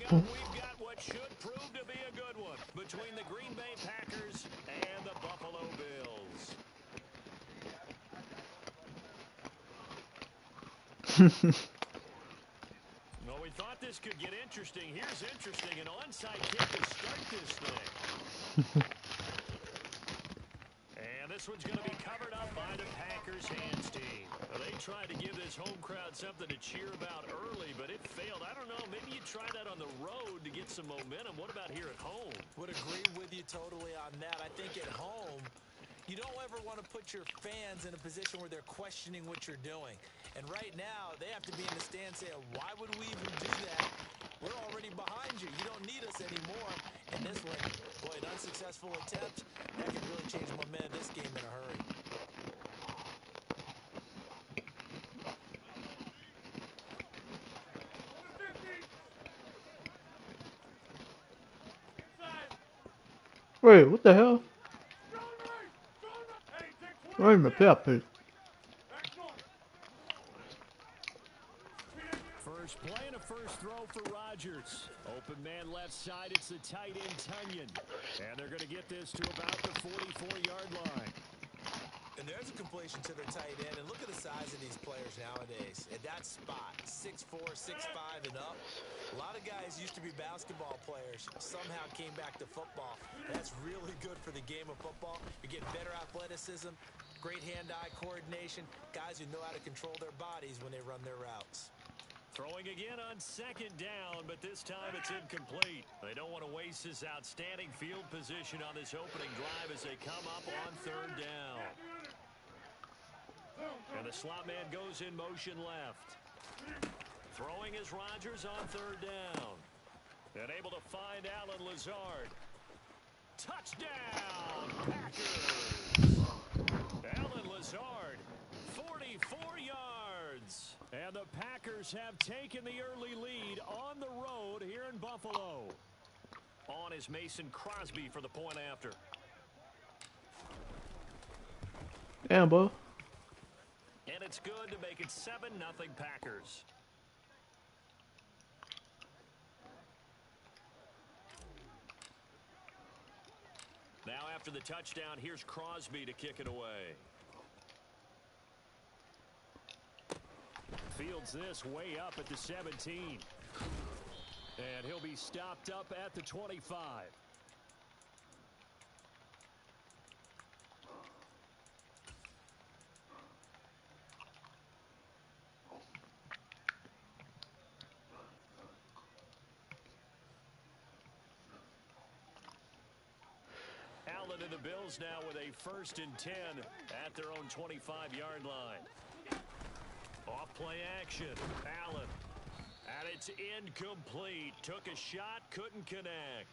Coming up, we've got what should prove to be a good one between the Green Bay Packers and the Buffalo Bills. Well, we thought this could get interesting. Here's interesting. An onside kick to start this thing. And this one's going to be covered up by the Packers hands team. Well, they tried to give this home crowd something to cheer about early, but it failed. I don't know. Maybe you try that on the road to get some momentum. What about here at home? Would agree with you totally on that. I think at home, you don't ever want to put your fans in a position where they're questioning what you're doing. And right now, they have to be in the stand saying, why would we even do that? We're already behind you. You don't need us anymore. And this one, boy, an unsuccessful attempt, that could really change the momentum of this game in a hurry. Wait, what the hell? Wait a minute, Pepper. First play and a first throw for Rodgers. Open man left side, it's the tight end Tunyon. And they're going to get this to about the 44-yard line. And there's a completion to their tight end. And look at the size of these players nowadays. At that spot, 6'4", 6'5", and up. A lot of guys used to be basketball players. Somehow came back to football. That's really good for the game of football. You get better athleticism, great hand-eye coordination, guys who know how to control their bodies when they run their routes. Throwing again on second down, but this time it's incomplete. They don't want to waste this outstanding field position on this opening drive as they come up on third down. And the slot man goes in motion left. Throwing is Rodgers on third down. And able to find Alan Lazard. Touchdown, Packers! Alan Lazard, 44 yards. And the Packers have taken the early lead on the road here in Buffalo. On is Mason Crosby for the point after. Damn, boy. And it's good to make it 7-0 Packers. Now after the touchdown, here's Crosby to kick it away. Fields this way up at the 17. And he'll be stopped up at the 25. Allen and the Bills now with a 1st and 10 at their own 25-yard line. Off play action. Allen. And it's incomplete. Took a shot, couldn't connect.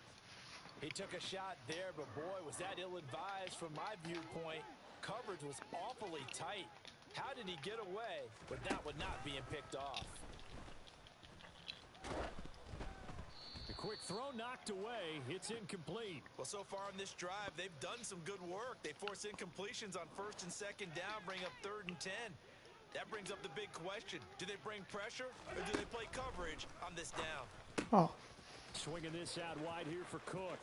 He took a shot there, but boy, was that ill-advised from my viewpoint. Coverage was awfully tight. How did he get away with that one not being picked off? The quick throw knocked away. It's incomplete. Well, so far on this drive, they've done some good work. They force incompletions on 1st and 2nd down, bring up 3rd and 10. That brings up the big question. Do they bring pressure or do they play coverage on this down? Oh. Swinging this out wide here for Cook.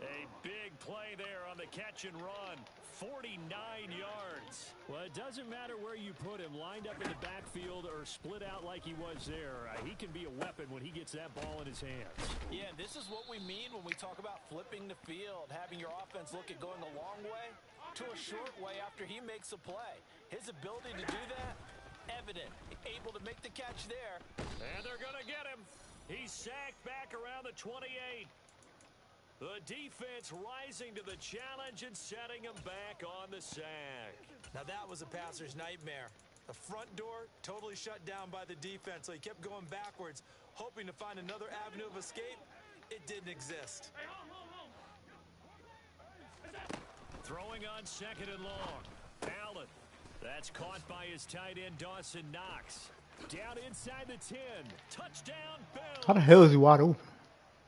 A big play there on the catch and run. 49 yards. Well, it doesn't matter where you put him, lined up in the backfield or split out like he was there. He can be a weapon when he gets that ball in his hands. Yeah, and this is what we mean when we talk about flipping the field, having your offense look at going a long way to a short way after he makes a play. His ability to do that, evident. Able to make the catch there. And they're going to get him. He's sacked back around the 28. The defense rising to the challenge and setting him back on the sack. Now that was a passer's nightmare. The front door totally shut down by the defense, so he kept going backwards, hoping to find another avenue of escape. It didn't exist. Throwing on 2nd and long. Allen. That's caught by his tight end, Dawson Knox. Down inside the 10. Touchdown, Bills. How the hell is he wide open?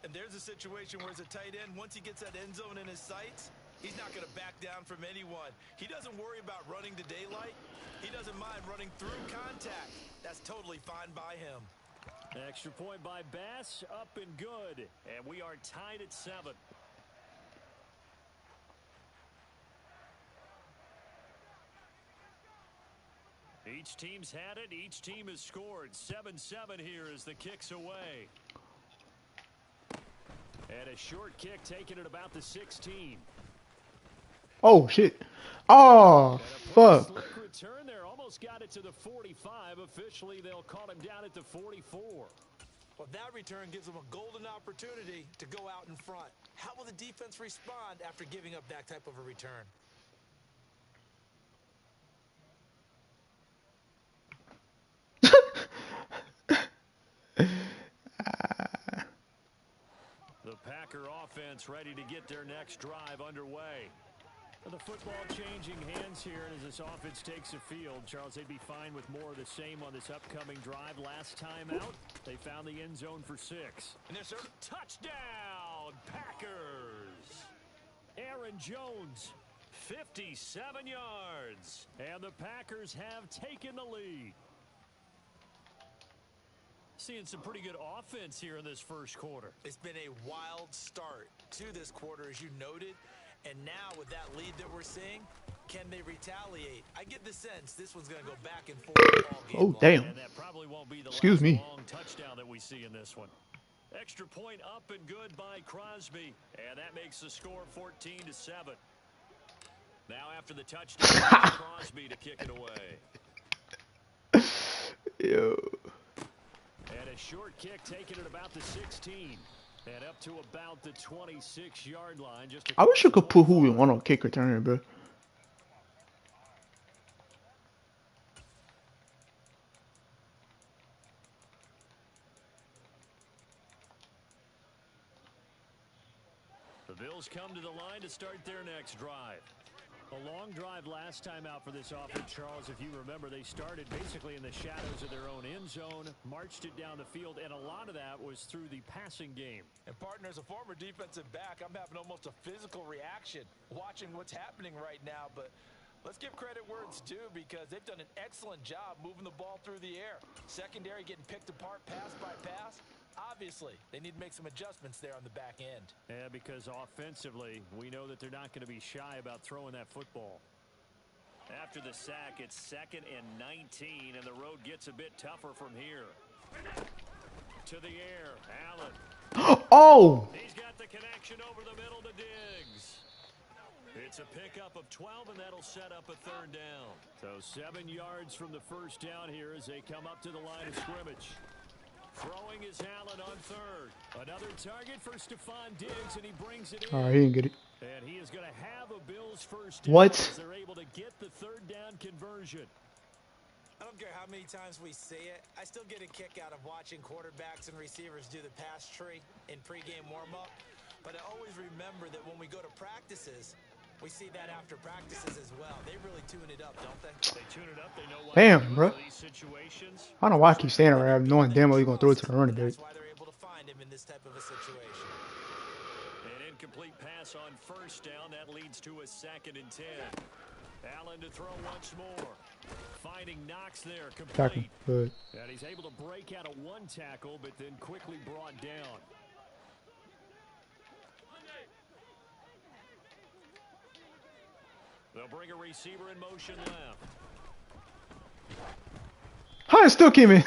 And there's a situation where as a tight end, once he gets that end zone in his sights, He's not going to back down from anyone. He doesn't worry about running to daylight. He doesn't mind running through contact. That's totally fine by him. Extra point by Bass, up and good. And we are tied at 7. Each team's had it. Each team has scored. 7-7 here as the kick's away. And a short kick taken at about the 16. Oh, shit. Oh, fuck. Slick return there. Almost got it to the 45. Officially, they'll call him down at the 44. Well, that return gives them a golden opportunity to go out in front. How will the defense respond after giving up that type of a return? The Packer offense ready to get their next drive underway. The football changing hands here, and as this offense takes the field, Charles, they'd be fine with more of the same on this upcoming drive. Last time out, they found the end zone for 6. And there's a touchdown, Packers! Aaron Jones, 57 yards, and the Packers have taken the lead. Seeing some pretty good offense here in this first quarter. It's been a wild start to this quarter, as you noted. And now with that lead that we're seeing, can they retaliate? I get the sense this one's going to go back and forth all game long. Damn. And that probably won't be the Excuse me. long touchdown that we see in this one. Extra point up and good by Crosby. And that makes the score 14-7. Now after the touchdown, Crosby to kick it away. Yo. And a short kick taken at about the 16. And up to about the 26-yard line. I wish you could put who we want on kick returner, bro. The Bills come to the line to start their next drive. A long drive last time out for this offense, Charles. If you remember, they started basically in the shadows of their own end zone, marched it down the field, and a lot of that was through the passing game. And partner, as a former defensive back, I'm having almost a physical reaction watching what's happening right now. But let's give credit where it's due, because they've done an excellent job moving the ball through the air. Secondary getting picked apart pass by pass. Obviously, they need to make some adjustments there on the back end. Yeah, because offensively, we know that they're not going to be shy about throwing that football. After the sack, it's 2nd and 19, and the road gets a bit tougher from here. To the air, Allen. Oh! He's got the connection over the middle to Diggs. It's a pickup of 12, and that'll set up a 3rd down. So 7 yards from the first down here as they come up to the line of scrimmage. Throwing is Allen on 3rd. Another target for Stephon Diggs, and he brings it in. All right, he didn't get it. And he is going to have a Bills first down. What? As they're able to get the 3rd down conversion. I don't care how many times we say it. I still get a kick out of watching quarterbacks and receivers do the pass tree in pregame warm-up. But I always remember that when we go to practices, we see that after practices as well. They really tune it up, don't they? They tune it up. They know what Damn, to do bro. for these situations. I don't know why I keep standing around knowing damn well you're going to throw it to the running back. That's why they're able to find him in this type of a situation. An incomplete pass on 1st down. That leads to a 2nd and 10. Allen to throw once more. Finding Knox there, Tackle. complete. Good. And he's able to break out of 1 tackle, but then quickly brought down. They'll bring a receiver in motion left. Huh, it still came in.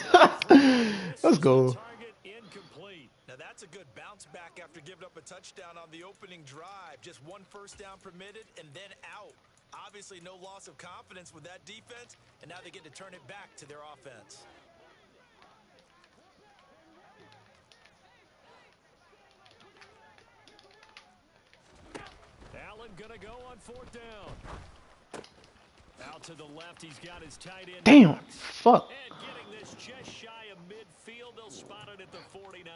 Let's go. Target incomplete. Now that's a good bounce back after giving up a touchdown on the opening drive. Just 1 first down permitted and then out. Obviously no loss of confidence with that defense, and now they get to turn it back to their offense. Allen gonna go on 4th down. Out to the left, he's got his tight end. Damn. Knox. Fuck. And getting this just shy of midfield, they'll spot it at the 49.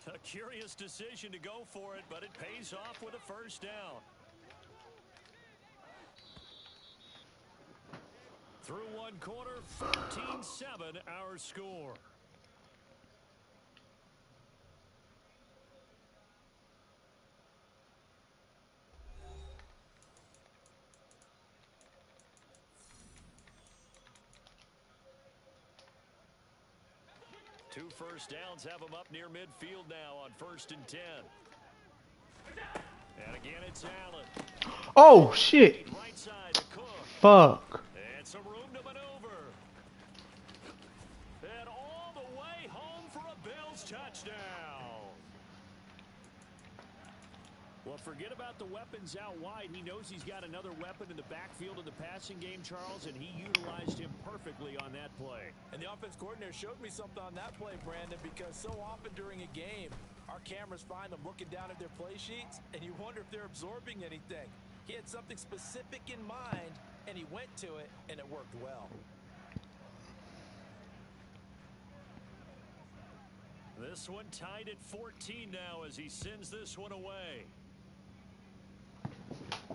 A curious decision to go for it, but it pays off with a 1st down. Through 1 quarter, 14-7 our score. 2 first downs have them up near midfield now on 1st and 10. And again, it's Allen. Oh shit! Right side to Cook. Fuck. And some room to maneuver. And all the way home for a Bills touchdown. Well, forget about the weapons out wide. He knows he's got another weapon in the backfield of the passing game, Charles, and he utilized him perfectly on that play. And the offense coordinator showed me something on that play, Brandon, because so often during a game, our cameras find them looking down at their play sheets, and you wonder if they're absorbing anything. He had something specific in mind, and he went to it, and it worked well. This one tied at 14 now as he sends this one away.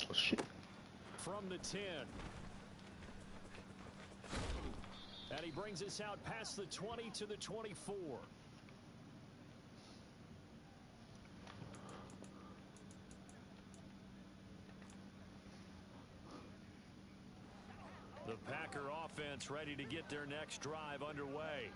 Oh shit. From the 10. And he brings us out past the 20 to the 24. The Packer offense ready to get their next drive underway.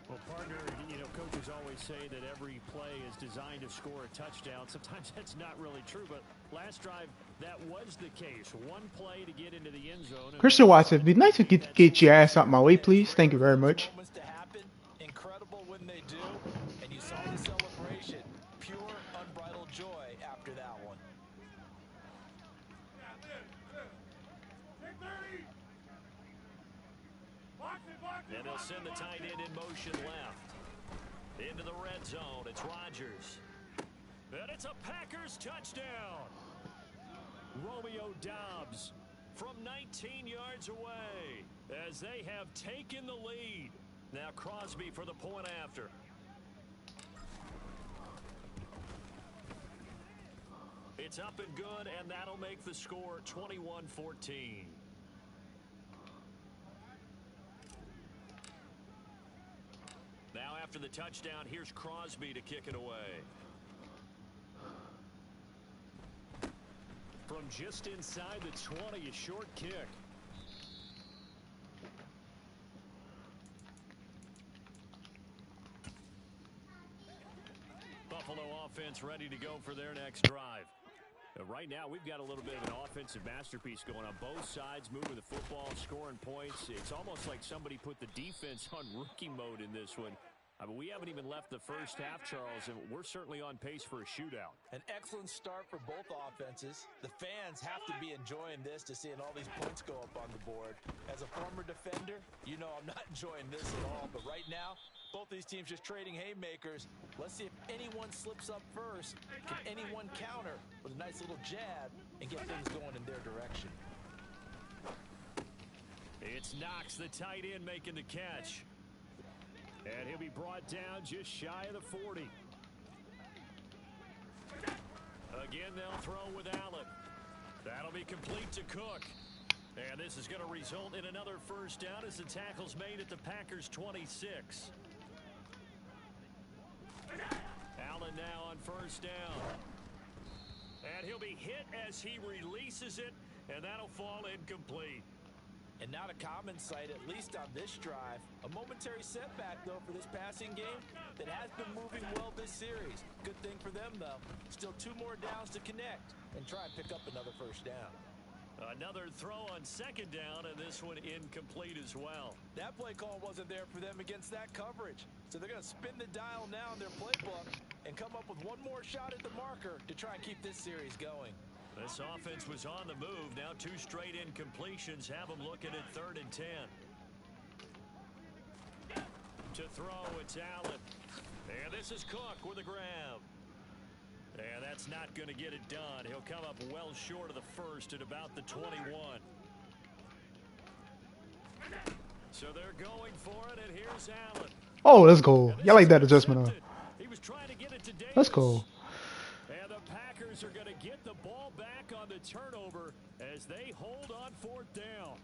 Well, partner, you know, coaches always say that every play is designed to score a touchdown. Sometimes that's not really true, but last drive, that was the case. One play to get into the end zone. Christian Watson, it'd be nice to get your ass out my way, please. Thank you very much. Moments to happen, incredible when they do, and you saw the celebration. Pure, unbridled joy after that one. And they'll send the tight end in motion left. Into the red zone. It's Rodgers. And it's a Packers touchdown. Romeo Doubs from 19 yards away as they have taken the lead. Now Crosby for the point after. It's up and good, and that'll make the score 21-14. Now after the touchdown, here's Crosby to kick it away. From just inside the 20, a short kick. Buffalo offense ready to go for their next drive. Right now, we've got a little bit of an offensive masterpiece going on both sides, moving the football, scoring points. It's almost like somebody put the defense on rookie mode in this one. I mean, we haven't even left the first half, Charles, and we're certainly on pace for a shootout. An excellent start for both offenses. The fans have to be enjoying this to seeing all these points go up on the board. As a former defender, you know I'm not enjoying this at all. But right now, both these teams just trading haymakers. Let's see if anyone slips up first. Can anyone counter with a nice little jab and get things going in their direction? It's Knox, the tight end, making the catch. And he'll be brought down just shy of the 40. Again, they'll throw with Allen. That'll be complete to Cook. And this is going to result in another first down as the tackle's made at the Packers' 26. Allen now on first down. And he'll be hit as he releases it, and that'll fall incomplete. And not a common sight, at least on this drive. A momentary setback, though, for this passing game that has been moving well this series. Good thing for them, though. Still 2 more downs to connect and try and pick up another first down. Another throw on second down, and this one incomplete as well. That play call wasn't there for them against that coverage. So they're going to spin the dial now in their playbook and come up with one more shot at the marker to try and keep this series going. This offense was on the move. Now 2 straight incompletions have them looking at 3rd and 10. To throw, it's Allen. And this is Cook with a grab. And that's not going to get it done. He'll come up well short of the first at about the 21. So they're going for it, and here's Allen. Oh, let's go. Y'all like that adjustment, huh? He was trying to get it to Davis. Let's go. And the Packers are going to get the ball back on the turnover as they hold on 4th down.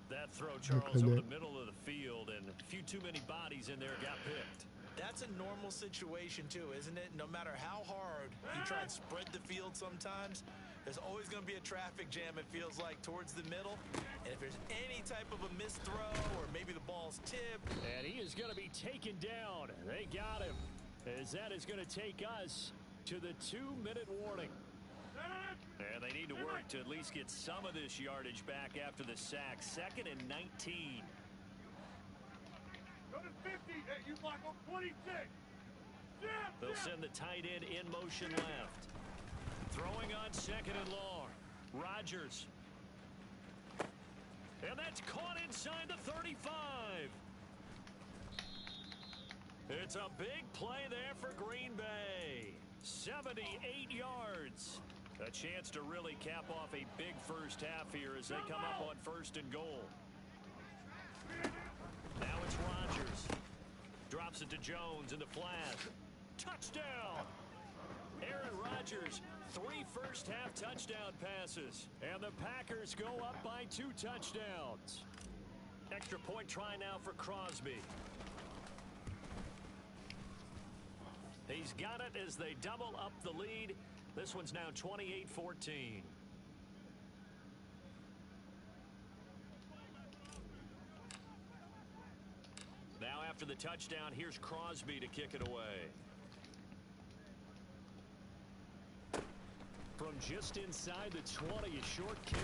That throw, Charles, over the middle of the field, and a few too many bodies in there got picked. That's a normal situation, too, isn't it? No matter how hard you try and spread the field sometimes, There's always going to be a traffic jam, it feels like, towards the middle. And if there's any type of a missed throw or maybe the ball's tipped. And he is going to be taken down. They got him. As that is going to take us to the 2-minute warning. And they need to work to at least get some of this yardage back after the sack. 2nd and 19. Go to 50. Hey, you block on 26. They'll send the tight end in motion left. Throwing on 2nd and long. Rodgers. And that's caught inside the 35. It's a big play there for Green Bay. 78 yards. A chance to really cap off a big first half here as they come up on 1st and goal. Now it's Rodgers. Drops it to Jones in the flat. Touchdown! Aaron Rodgers, 3 first-half touchdown passes. And the Packers go up by 2 touchdowns. Extra point try now for Crosby. He's got it as they double up the lead. This one's now 28-14. Now after the touchdown, here's Crosby to kick it away. From just inside the 20, a short kick.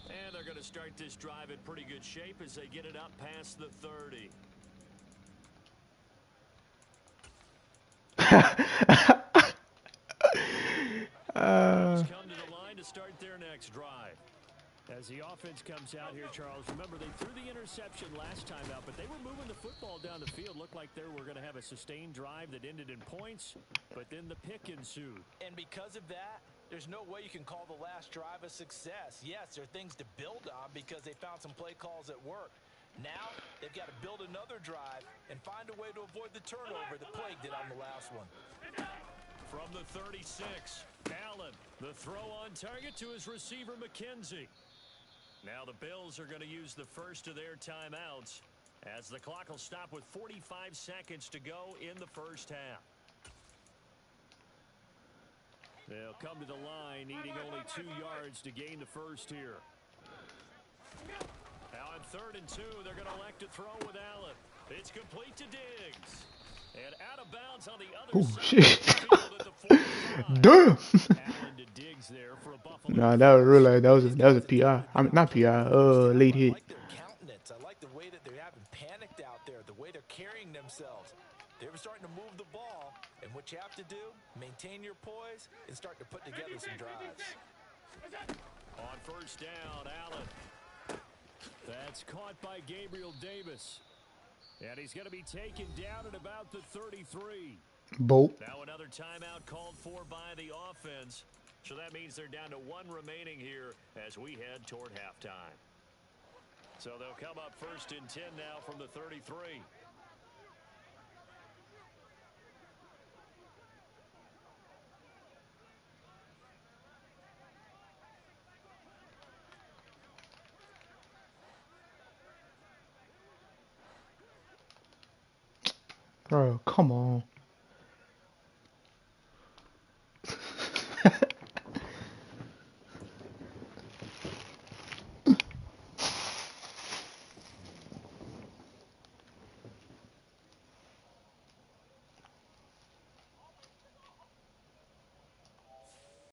And they're going to start this drive in pretty good shape as they get it up past the 30. Come to the line to start their next drive. As the offense comes out here, Charles, remember they threw the interception last time out, but they were moving the football down the field. Looked like they were going to have a sustained drive that ended in points, but then the pick ensued. And because of that, there's no way you can call the last drive a success. Yes, there are things to build on because they found some play calls at work. Now, they've got to build another drive and find a way to avoid the turnover that plagued it on the last one. From the 36, Allen, the throw on target to his receiver, McKenzie. Now the Bills are going to use the first of their timeouts as the clock will stop with 45 seconds to go in the first half. They'll come to the line, needing only 2 yards to gain the first here. Now on 3rd and 2, they're going to elect to throw with Allen. It's complete to Diggs. And out of bounds on the other side shit. of the field at the 45. Damn. Allen to Diggs there for a Buffalo. Nah, that was really that was a PI. I mean, not PI. Late hit. I like their countenance. I like the way that they haven't panicked out there, the way they're carrying themselves. They were starting to move the ball, and what you have to do, maintain your poise and start to put together some drives. On 1st down, Allen. That's caught by Gabriel Davis. And he's going to be taken down at about the 33. Bolt. Now another timeout called for by the offense. So that means they're down to 1 remaining here as we head toward halftime. So they'll come up 1st and 10 now from the 33. Bro, come on.